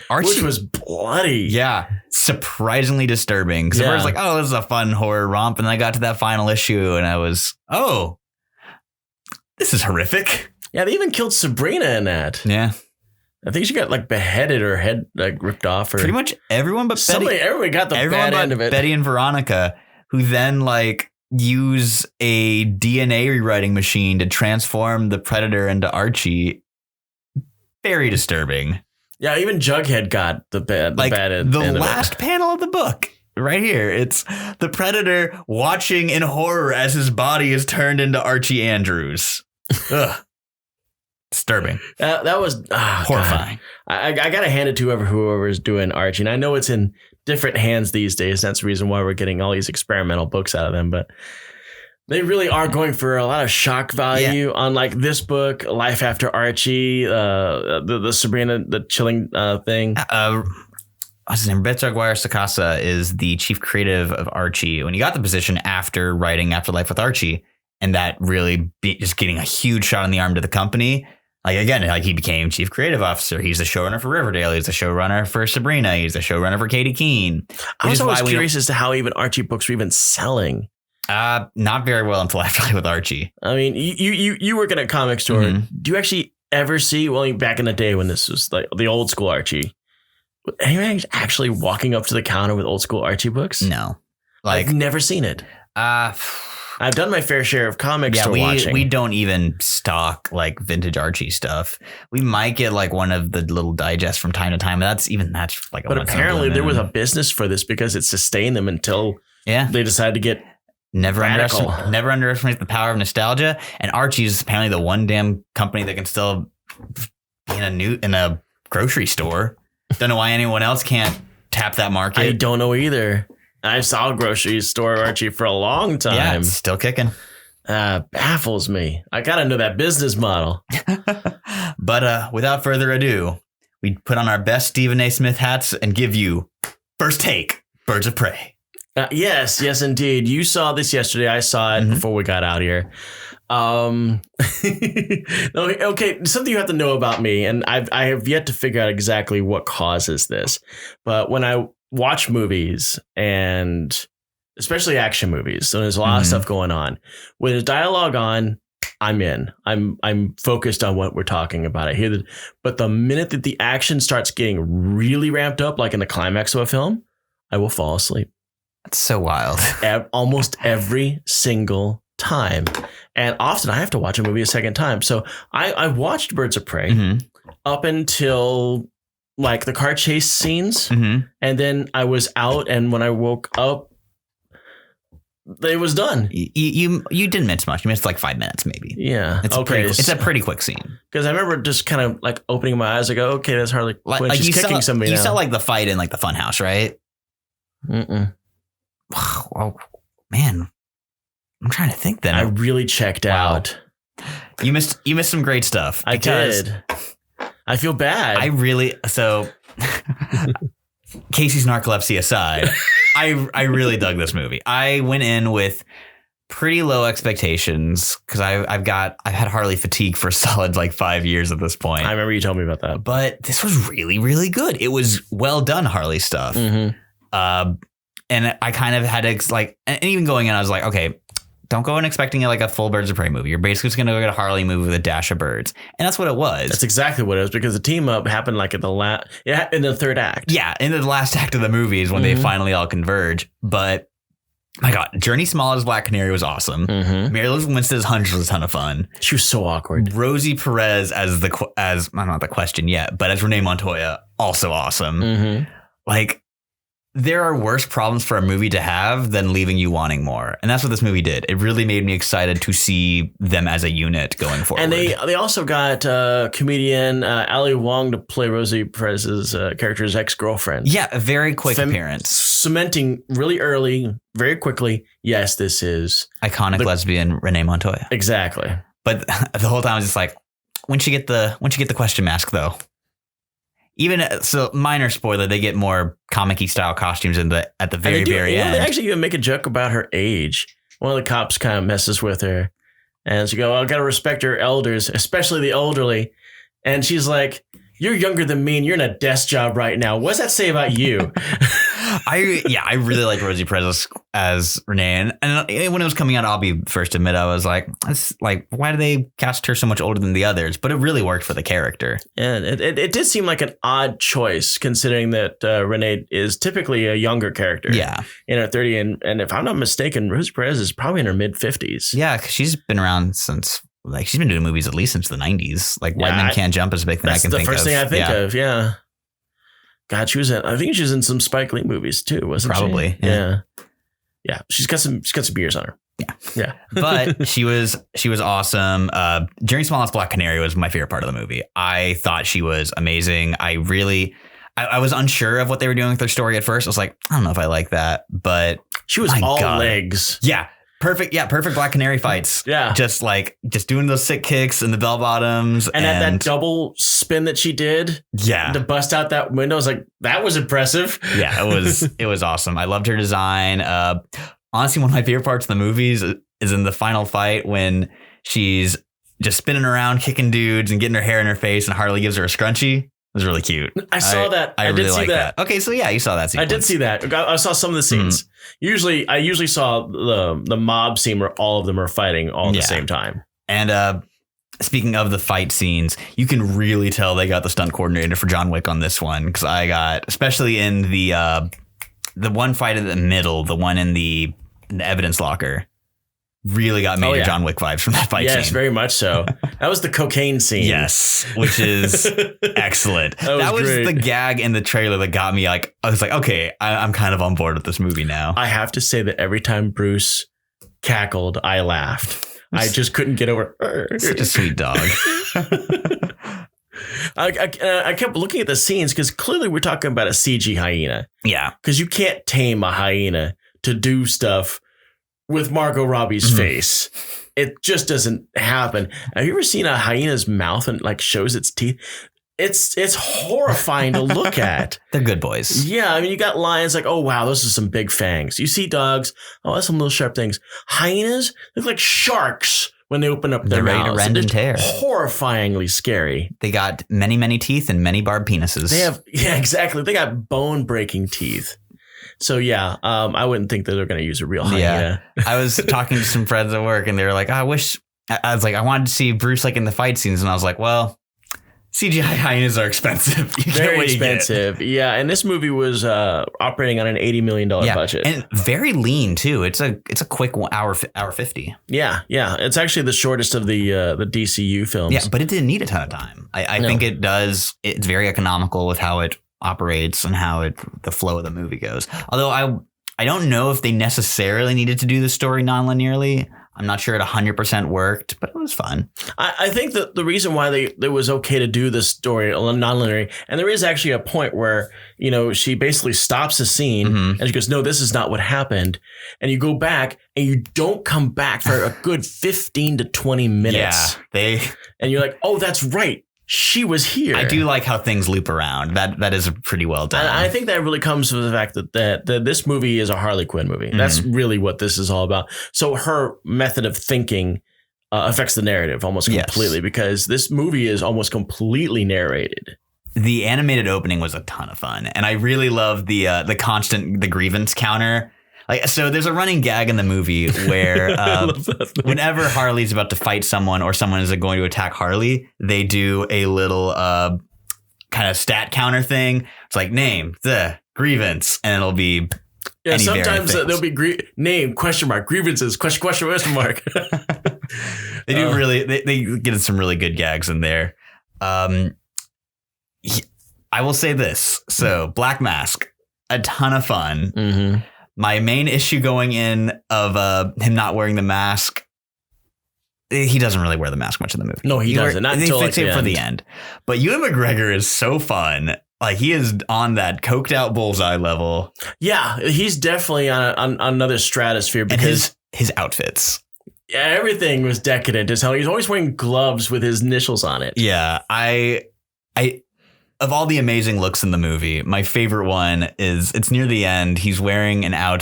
which was bloody. Yeah, surprisingly disturbing. Because I was like, "Oh, this is a fun horror romp," and then I got to that final issue, and I was, "Oh, this is horrific." Yeah, they even killed Sabrina in that. Yeah, I think she got like beheaded or head like ripped off. Or pretty much everyone but everybody got the bad end of it. Betty and Veronica, who then like use a DNA rewriting machine to transform the Predator into Archie. Very disturbing. Yeah, even Jughead got the bad end. The last panel of the book, right here. It's the Predator watching in horror as his body is turned into Archie Andrews. Ugh. Disturbing. That was horrifying. I got to hand it to whoever's doing Archie. And I know it's in different hands these days. That's the reason why we're getting all these experimental books out of them. But They really are going for a lot of shock value on like this book, Life After Archie, the Sabrina, the chilling thing. What's his name? Roberto Aguirre-Sacasa is the chief creative of Archie. When he got the position after writing Afterlife with Archie, and that really just getting a huge shot in the arm to the company. Like, again, like he became chief creative officer. He's the showrunner for Riverdale. He's the showrunner for Sabrina. He's the showrunner for Katie Keene. I was always curious as to how even Archie books were even selling. Not very well until Afterlife with Archie. I mean, you work at a comic store. Mm-hmm. Do you actually ever see, well, back in the day when this was like the old school Archie, anyone actually walking up to the counter with old school Archie books? No. I've never seen it. I've done my fair share of comics watching. We don't even stock like vintage Archie stuff. We might get like one of the little digests from time to time. That's like. But apparently there was a business for this because it sustained them until they decided to get never underestimate the power of nostalgia. And Archie's apparently the one damn company that can still be in a grocery store. Don't know why anyone else can't tap that market. I don't know either. I saw a grocery store Archie for a long time. Yeah, it's still kicking. Baffles me. I gotta know that business model. But without further ado, we put on our best Stephen A. Smith hats and give you First Take, Birds of Prey. Yes, indeed. You saw this yesterday. I saw it before we got out here. Okay, something you have to know about me, and I have yet to figure out exactly what causes this. But when I watch movies, and especially action movies, so there's a lot of stuff going on. With the dialogue on, I'm in. I'm focused on what we're talking about. I hear that, but the minute that the action starts getting really ramped up, like in the climax of a film, I will fall asleep. That's so wild. Almost every single time. And often I have to watch a movie a second time. So I watched Birds of Prey up until like the car chase scenes. And then I was out, and when I woke up, it was done. You didn't miss much. You missed like 5 minutes maybe. Yeah. It's a pretty quick scene. Because I remember just kind of like opening my eyes. I go, okay, that's Harley Quinn. Like she's kicking somebody. You saw like the fight in like the funhouse, right? Oh, man. I'm trying to think then. I really checked out. You missed some great stuff. I did. I feel bad. Casey's narcolepsy aside, I really dug this movie. I went in with pretty low expectations because I've had Harley fatigue for a solid like 5 years at this point. I remember you told me about that. But this was really, really good. It was well done Harley stuff. And I kind of had to like, and even going in, I was like, okay, don't go in expecting like a full Birds of Prey movie. You're basically just going to go get a Harley movie with a dash of birds. And that's what it was. That's exactly what it was, because the team up happened like in the third act. Yeah. In the last act of the movie is when they finally all converge. But my God, Journey Smollett as Black Canary was awesome. Mary-Liz Winstead's Hunch was a ton of fun. She was so awkward. Rosie Perez as I'm not the question yet, but as Renee Montoya, also awesome. Like, there are worse problems for a movie to have than leaving you wanting more. And that's what this movie did. It really made me excited to see them as a unit going forward. And they also got comedian Ali Wong to play Rosie Perez's character's ex-girlfriend. Yeah, a very quick appearance. Cementing really early, very quickly, yes, this is... iconic lesbian Renee Montoya. Exactly. But the whole time I was just like, when she get the question mask, though? Even so, minor spoiler, they get more comic-y style costumes at the very end. They actually even make a joke about her age. One of the cops kind of messes with her, and she go, "I gotta respect your elders, especially the elderly." And she's like, "You're younger than me, and you're in a desk job right now. What does that say about you?" I really like Rosie Perez as Renee, and when it was coming out, I'll be first to admit I was like, why do they cast her so much older than the others? But it really worked for the character. And it did seem like an odd choice, considering that Renee is typically a younger character. Yeah, in her 30s, and if I'm not mistaken, Rosie Perez is probably in her mid 50s. Yeah, because she's been around since. Like, she's been doing movies at least since the 90s. Like, White Men Can't Jump is a big thing I can think of. That's the first thing I think of, yeah. God, I think she was in some Spike Lee movies too, wasn't she? Probably. Yeah. Yeah. She's got some beers on her. Yeah. But she was awesome. Journey Smollett's Black Canary was my favorite part of the movie. I thought she was amazing. I was unsure of what they were doing with their story at first. I was like, I don't know if I like that, but she was all legs. Yeah. Perfect Black Canary fights. Yeah. Just doing those sick kicks and the bell bottoms. And that double spin that she did. Yeah. To bust out that window. I was like, that was impressive. Yeah, it was awesome. I loved her design. Honestly, one of my favorite parts of the movies is in the final fight when she's just spinning around, kicking dudes and getting her hair in her face, and Harley gives her a scrunchie. It was really cute. I saw that. I really did see that. Okay, so yeah, you saw that scene. I did see that. I saw some of the scenes. I usually saw the mob scene where all of them are fighting all at the same time. And speaking of the fight scenes, you can really tell they got the stunt coordinator for John Wick on this one, because especially in the one fight in the middle, the one in the evidence locker, really got major John Wick vibes from that fight scene. Yes, very much so. That was the cocaine scene. Yes, which is excellent. That was the gag in the trailer that got me I was like, okay, I'm kind of on board with this movie now. I have to say that every time Bruce cackled, I laughed. I just couldn't get over Such a sweet dog. I kept looking at the scenes because clearly we're talking about a CG hyena. Yeah. Because you can't tame a hyena to do stuff with Margot Robbie's face. It just doesn't happen. Have you ever seen a hyena's mouth and shows its teeth? It's horrifying to look at. They're good boys. Yeah, I mean, you got lions oh wow, those are some big fangs. You see dogs, that's some little sharp things. Hyenas look like sharks when they open up their mouths. They're ready to rend and tear. Horrifyingly scary. They got many, many teeth and many barbed penises. Exactly. They got bone-breaking teeth. So yeah, I wouldn't think that they're going to use a real hyena. Yeah. I was talking to some friends at work, and they were like, I wanted to see Bruce in the fight scenes, and I was like, well, CGI hyenas are expensive. Very expensive. Yeah, and this movie was operating on an $80 million budget. And very lean too. It's a quick hour 50. Yeah. It's actually the shortest of the DCU films. Yeah, but it didn't need a ton of time. I think it does. It's very economical with how it operates and how the flow of the movie goes. Although I don't know if they necessarily needed to do the story non-linearly. I'm not sure it 100% worked, but it was fun. I think that the reason why it was okay to do this story non-linearly, and there is actually a point where, she basically stops the scene and she goes, no, this is not what happened. And you go back and you don't come back for a good 15 to 20 minutes. Yeah, and you're like, oh, that's right. She was here. I do like how things loop around. That is pretty well done. And I think that really comes from the fact that this movie is a Harley Quinn movie. That's really what this is all about. So her method of thinking affects the narrative almost completely because this movie is almost completely narrated. The animated opening was a ton of fun, and I really love the grievance counter. So there's a running gag in the movie where whenever Harley's about to fight someone or someone is going to attack Harley, they do a little kind of stat counter thing. It's like name the grievance, and it'll be sometimes there'll be name question mark grievances question mark. They do really they get some really good gags in there. I will say this. So Black Mask, a ton of fun. Mm-hmm. My main issue going in of him not wearing the mask, he doesn't really wear the mask much in the movie. No, he doesn't. Not until fix it for the end. But Ewan McGregor is so fun. He is on that coked out bullseye level. Yeah, he's definitely on another stratosphere because his outfits. Yeah, everything was decadent as hell. He's always wearing gloves with his initials on it. Yeah, I of all the amazing looks in the movie, my favorite one is it's near the end. He's wearing I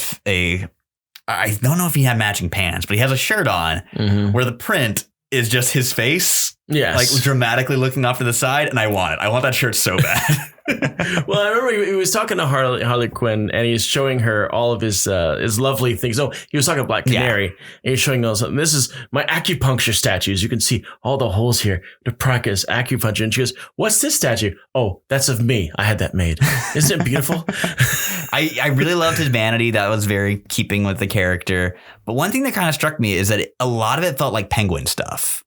don't know if he had matching pants, but he has a shirt on where the print is just his face. Yes. Dramatically looking off to the side. And I want it. I want that shirt so bad. Well, I remember he was talking to Harley Quinn and he's showing her all of his lovely things. Oh, he was talking to Black Canary and he's showing us, this is my acupuncture statues. You can see all the holes here to practice acupuncture. And she goes, what's this statue? Oh, that's of me. I had that made. Isn't it beautiful? I really loved his vanity. That was very keeping with the character. But one thing that kind of struck me is that a lot of it felt like Penguin stuff.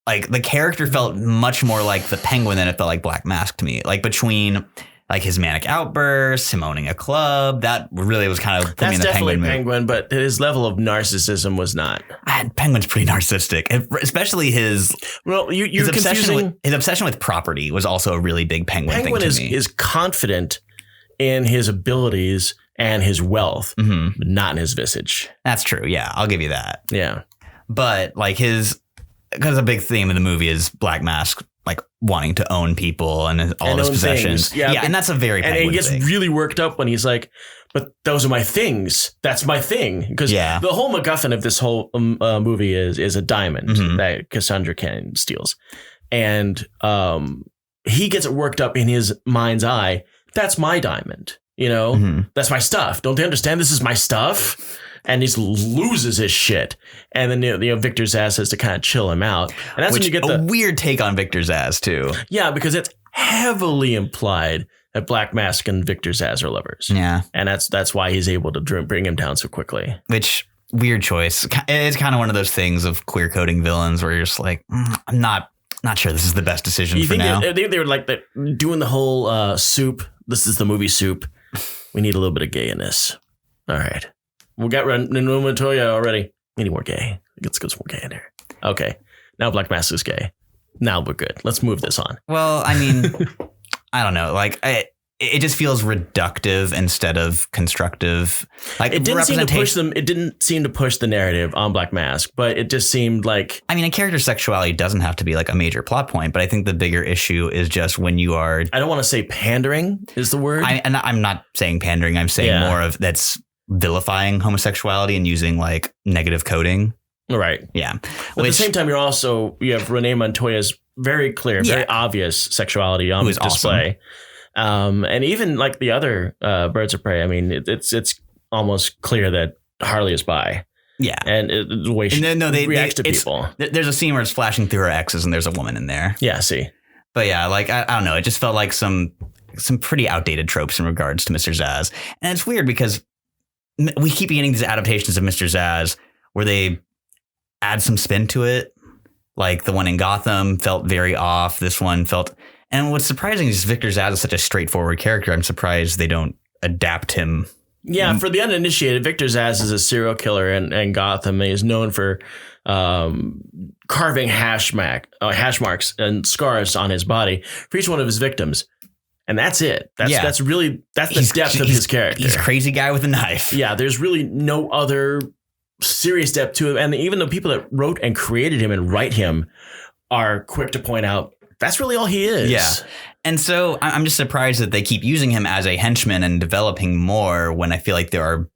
The character felt much more like the Penguin than it felt like Black Mask to me. Between his manic outbursts, him owning a club, that really was kind of putting me in the definitely Penguin mood. But his level of narcissism was not. Penguin's pretty narcissistic, especially his. Well, his obsession with property was also a really big Penguin thing to me. Penguin is confident in his abilities and his wealth, Mhm. but not in his visage. That's true. Yeah, I'll give you that. Yeah. But like because a big theme of the movie is Black Mask like wanting to own people and all And his own possessions. things. Yeah, and that's a very And he Penguin gets thing. really worked up when he's like, but those are my things. That's my thing. Because Yeah. the whole MacGuffin of this whole movie is a diamond Mhm. that Cassandra Cain steals. And he gets it worked up in his mind's eye. That's my diamond. Mhm. That's my stuff. Don't they understand this is my stuff? And he loses his shit. And then Victor Zsasz has to kind of chill him out. And that's Which when you get a the weird take on Victor Zsasz too. yeah, because it's heavily implied that Black Mask and Victor Zsasz are lovers. Yeah, And that's why he's able to bring him down so quickly. which weird choice. It's kind of one of those things of queer coding villains where you're just like, I'm not sure this is the best decision You for think now. they were like doing the whole soup. This is the movie Soup. We need a little bit of gay in this. All right. We got Renuma Montoya already. We need more gay. Let's get some more gay in here. Okay. Now Black Mask is gay. Now we're good. Let's move this on. Well, I mean, I don't know. Like, it just feels reductive instead of constructive. Like, It didn't seem to push representation. them. It didn't seem to push the narrative on Black Mask, but it just seemed like I mean, a character's sexuality doesn't have to be like a major plot point, but I think the bigger issue is just when you are. I don't want to say pandering is the word. And I'm not saying pandering. I'm saying more of that's vilifying homosexuality and using like negative coding. Right. Yeah. But at the same time, you have Renee Montoya's very clear, very obvious sexuality on display. Awesome. And even like the other Birds of Prey, I mean, it's almost clear that Harley is bi. Yeah. And the way she reacts to people. There's a scene where it's flashing through her exes and there's a woman in there. Yeah, see. But yeah, like, I don't know. It just felt like some pretty outdated tropes in regards to Mr. Zsasz. And it's weird because we keep getting these adaptations of Mr. Zsasz where they add some spin to it. Like the one in Gotham felt very off. This one felt... And what's surprising is Victor Zsasz is such a straightforward character. I'm surprised they don't adapt him. Yeah, for the uninitiated, Victor Zsasz is a serial killer in Gotham. He is known for carving hash marks and scars on his body for each one of his victims. And that's it. That's the depth of his character. He's a crazy guy with a knife. Yeah, there's really no other serious depth to him. And even the people that wrote and created him and write him are quick to point out that's really all he is. Yeah. And so I'm just surprised that they keep using him as a henchman and developing more when I feel like there are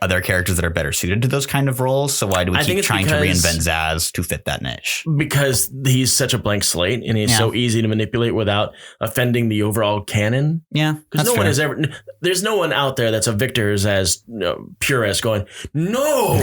other characters that are better suited to those kind of roles. So why do we keep trying to reinvent Zsasz to fit that niche? Because he's such a blank slate and he's so easy to manipulate without offending the overall canon. Yeah. Because there's no one out there that's a Victor Zsasz purist going, no,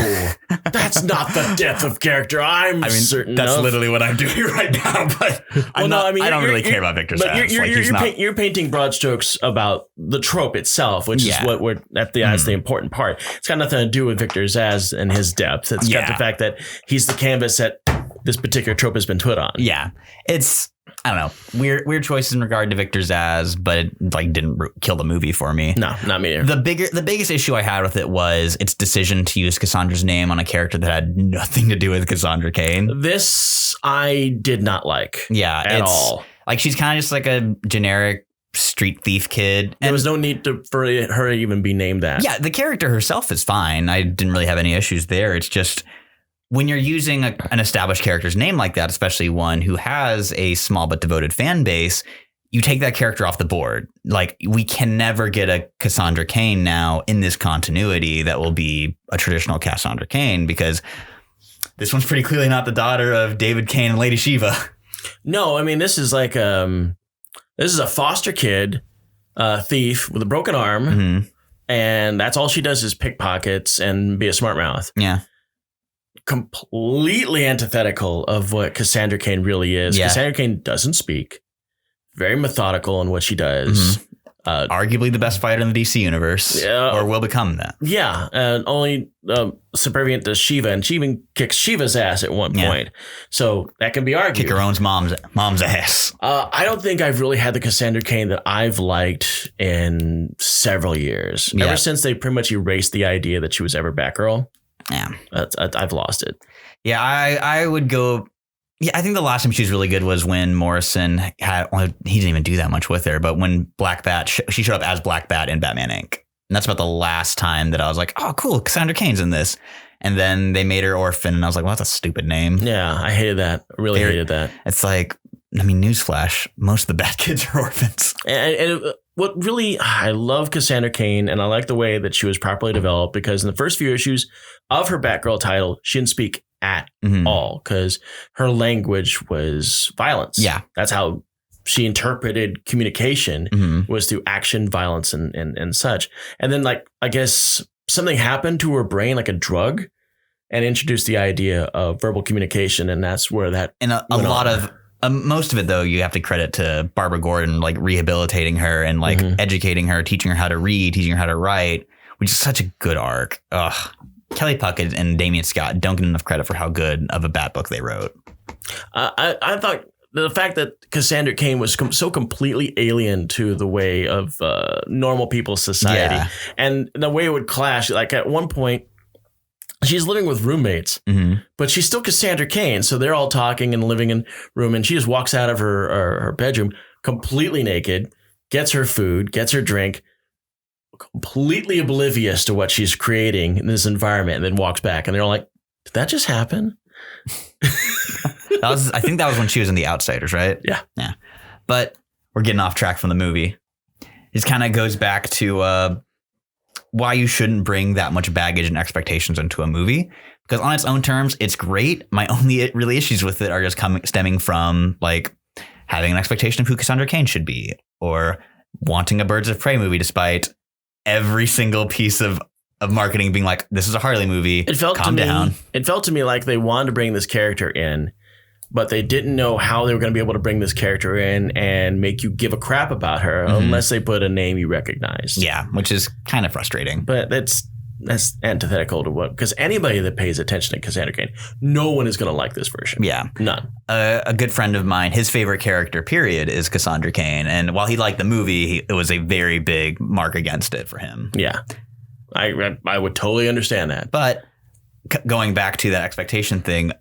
that's not the depth of character I'm certain that's of. literally what I'm doing right now. But I don't really care about Victor Zsasz. You're painting broad strokes about the trope itself, which is what we're that's the important part. It's got nothing to do with Victor Zsasz and his depth. It's got the fact that he's the canvas that this particular trope has been put on. Yeah. It's, I don't know, weird choices in regard to Victor Zsasz, but it like didn't kill the movie for me. No, not me either. The biggest issue I had with it was its decision to use Cassandra's name on a character that had nothing to do with Cassandra Cain. This I did not like. Yeah, at all. Like she's kind of just like a generic street thief kid. There was no need for her to even be named that. Yeah, the character herself is fine. I didn't really have any issues there. It's just when you're using an established character's name like that, especially one who has a small but devoted fan base, you take that character off the board. Like we can never get a Cassandra Cain now in this continuity that will be a traditional Cassandra Cain because this one's pretty clearly not the daughter of David Cain and Lady Shiva. No, I mean, this is like this is a foster kid, thief with a broken arm, and that's all she does is pickpockets and be a smart mouth. Yeah. Completely antithetical of what Cassandra Cain really is. Yeah. Cassandra Cain doesn't speak. Very methodical in what she does. Arguably the best fighter in the DC universe, or will become that. Yeah, and only subservient to Shiva, and she even kicks Shiva's ass at one point. So that can be argued. Kick her own mom's ass. I don't think I've really had the Cassandra Cain that I've liked in several years. Ever since they pretty much erased the idea that she was ever Batgirl. Yeah, I've lost it. Yeah, I would go. Yeah, I think the last time she was really good was when Morrison had. Well, he didn't even do that much with her, but when Black Bat, she showed up as Black Bat in Batman Inc. And that's about the last time that I was like, oh, cool, Cassandra Cain's in this. And then they made her orphan, and I was like, well, that's a stupid name. Yeah, I hated that. I really hated that. It's like, I mean, newsflash, most of the bad kids are orphans. And what really, I love Cassandra Cain, and I like the way that she was properly developed, because in the first few issues of her Batgirl title, she didn't speak at all, because her language was violence. Yeah. That's how she interpreted communication, was through action, violence, and such. And then, like, I guess something happened to her brain, like a drug, and introduced the idea of verbal communication, and that's where that and a lot of most of it, though, you have to credit to Barbara Gordon, like rehabilitating her and like educating her, teaching her how to read, teaching her how to write, which is such a good arc. Ugh. Kelly Puckett and Damian Scott don't get enough credit for how good of a Bat book they wrote. I thought the fact that Cassandra Cain was so completely alien to the way of normal people's society, and the way it would clash, like at one point, she's living with roommates, but she's still Cassandra Cain. So they're all talking and living in room, and she just walks out of her bedroom completely naked, gets her food, gets her drink, completely oblivious to what she's creating in this environment, and then walks back. And they're all like, did that just happen? I think that was when she was in The Outsiders, right? Yeah. But we're getting off track from the movie. It kind of goes back to why you shouldn't bring that much baggage and expectations into a movie, because on its own terms, it's great. My only really issues with it are just stemming from like having an expectation of who Cassandra Cain should be, or wanting a Birds of Prey movie, despite every single piece of marketing being like, this is a Harley movie. Calm down. It felt to me like they wanted to bring this character in, but they didn't know how they were going to be able to bring this character in and make you give a crap about her unless they put a name you recognize. Yeah, which is kind of frustrating. But that's antithetical to what, because anybody that pays attention to Cassandra Cain, no one is going to like this version. Yeah. None. A good friend of mine, his favorite character, period, is Cassandra Cain. And while he liked the movie, it was a very big mark against it for him. Yeah. I would totally understand that. But going back to that expectation thing,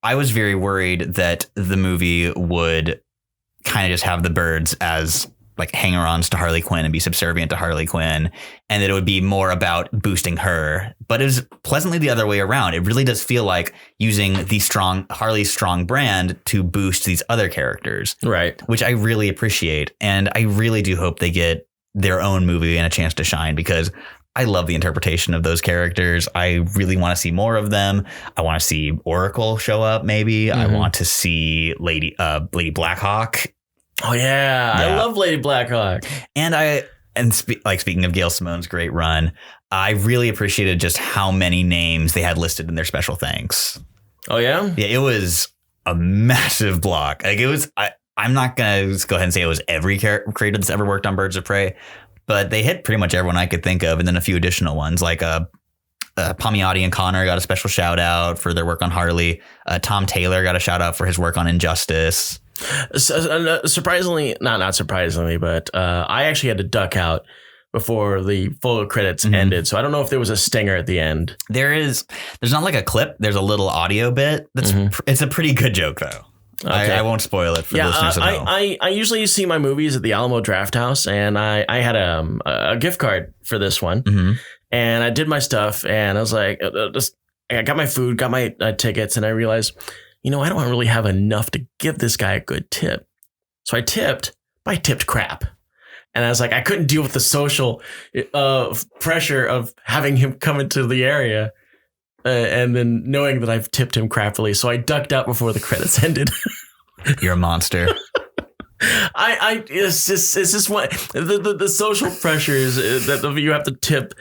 I was very worried that the movie would kind of just have the birds as like hanger-ons to Harley Quinn and be subservient to Harley Quinn, and that it would be more about boosting her. But it was pleasantly the other way around. It really does feel like using the Harley's strong brand to boost these other characters. Right. Which I really appreciate. And I really do hope they get their own movie and a chance to shine, because I love the interpretation of those characters. I really want to see more of them. I want to see Oracle show up, maybe. I want to see Lady Blackhawk. Oh, yeah. I love Lady Blackhawk. And speaking of Gail Simone's great run, I really appreciated just how many names they had listed in their special thanks. Oh, yeah? Yeah, it was a massive block. Like, it was, I'm not going to just go ahead and say it was every creator that's ever worked on Birds of Prey, but they hit pretty much everyone I could think of, and then a few additional ones like Palmiotti and Connor got a special shout out for their work on Harley. Tom Taylor got a shout out for his work on Injustice. Surprisingly, not surprisingly, but I actually had to duck out before the full credits ended, so I don't know if there was a stinger at the end. There's not like a clip. There's a little audio bit. It's a pretty good joke though. Okay. I won't spoil it for listeners to know. I usually see my movies at the Alamo Drafthouse, and I had a gift card for this one, and I did my stuff, and I was like, I got my food, got my tickets, and I realized, I don't really have enough to give this guy a good tip. So I tipped, but I tipped crap. And I was like, I couldn't deal with the social pressure of having him come into the area. And then knowing that I've tipped him crappily. So I ducked out before the credits ended. You're a monster. It's just what the social pressures that you have to tip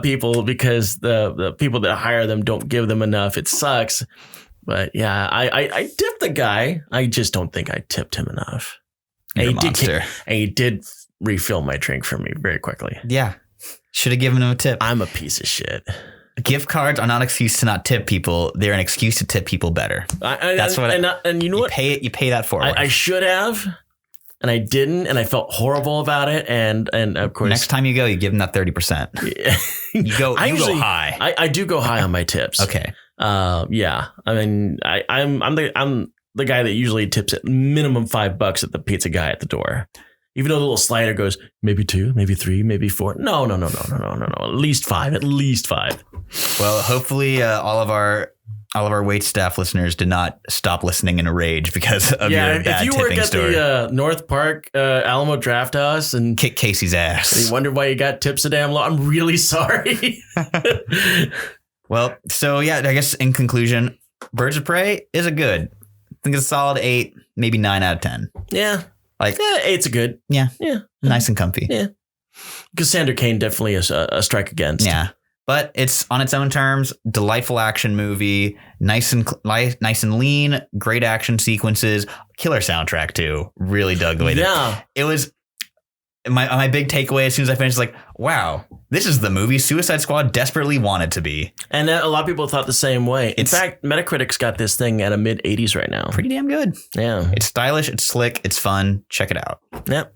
people because the people that hire them don't give them enough. It sucks. But yeah, I tipped the guy. I just don't think I tipped him enough. You're a monster. And he did refill my drink for me very quickly. Yeah. Should have given him a tip. I'm a piece of shit. Gift cards are not an excuse to not tip people. They're an excuse to tip people better. That's what. And you know what? You pay that forward. I should have, and I didn't, and I felt horrible about it. And of course, next time you go, you give them that 30%. You go high. I do go high on my tips. Okay. Yeah. I mean, I'm the guy that usually tips at minimum $5 at the pizza guy at the door. Even though the little slider goes, maybe 2, maybe 3, maybe 4. No. At least 5. Well, hopefully all of our wait staff listeners did not stop listening in a rage because of your bad tipping story. If you work at the North Park Alamo Draft House and kick Casey's ass, and you wonder why you got tips so damn low, I'm really sorry. Well, so yeah, I guess in conclusion, Birds of Prey is a good. I think it's a solid 8, maybe 9 out of 10. Yeah. Like 8's a good. Yeah. Yeah. Nice and comfy. Yeah. Cassandra Cain definitely is a strike against. Yeah. But it's on its own terms, delightful action movie, nice and lean, great action sequences, killer soundtrack too. Really dug the way it was. My big takeaway as soon as I finished, like, wow, this is the movie Suicide Squad desperately wanted to be. And a lot of people thought the same way. In fact, Metacritic's got this thing at a mid-80s right now. Pretty damn good. Yeah. It's stylish, it's slick, it's fun. Check it out. Yep.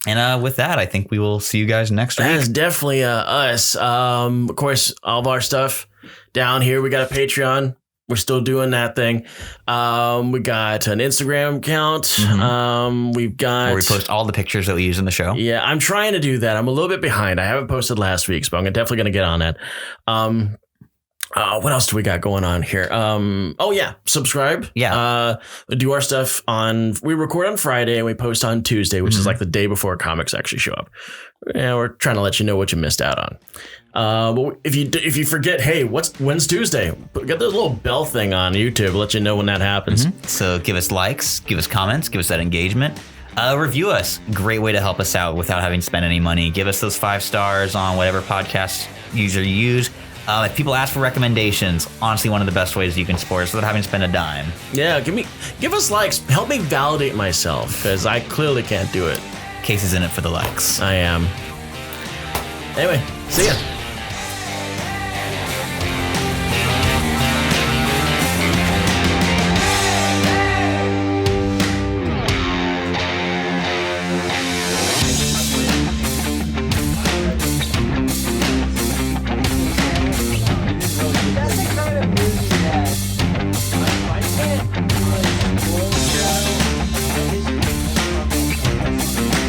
And with that, I think we will see you guys next week. That's definitely us. Of course, all of our stuff down here. We got a Patreon. We're still doing that thing. We got an Instagram account. Mm-hmm. We've got where we post all the pictures that we use in the show. Yeah, I'm trying to do that. I'm a little bit behind. I haven't posted last week's, but I'm definitely going to get on that. What else do we got going on here? Subscribe. Yeah. Do our stuff we record on Friday and we post on Tuesday, which is like the day before comics actually show up. Yeah, we're trying to let you know what you missed out on. But if you forget, hey, when's Tuesday? Get the little bell thing on YouTube, let you know when that happens. Mm-hmm. So give us likes, give us comments, give us that engagement. Review us. Great way to help us out without having to spend any money. Give us those 5 stars on whatever podcast user you use. If people ask for recommendations, honestly, one of the best ways you can support us without having to spend a dime. Yeah, give us likes. Help me validate myself because I clearly can't do it. Case is in it for the likes. I am. Anyway, see ya.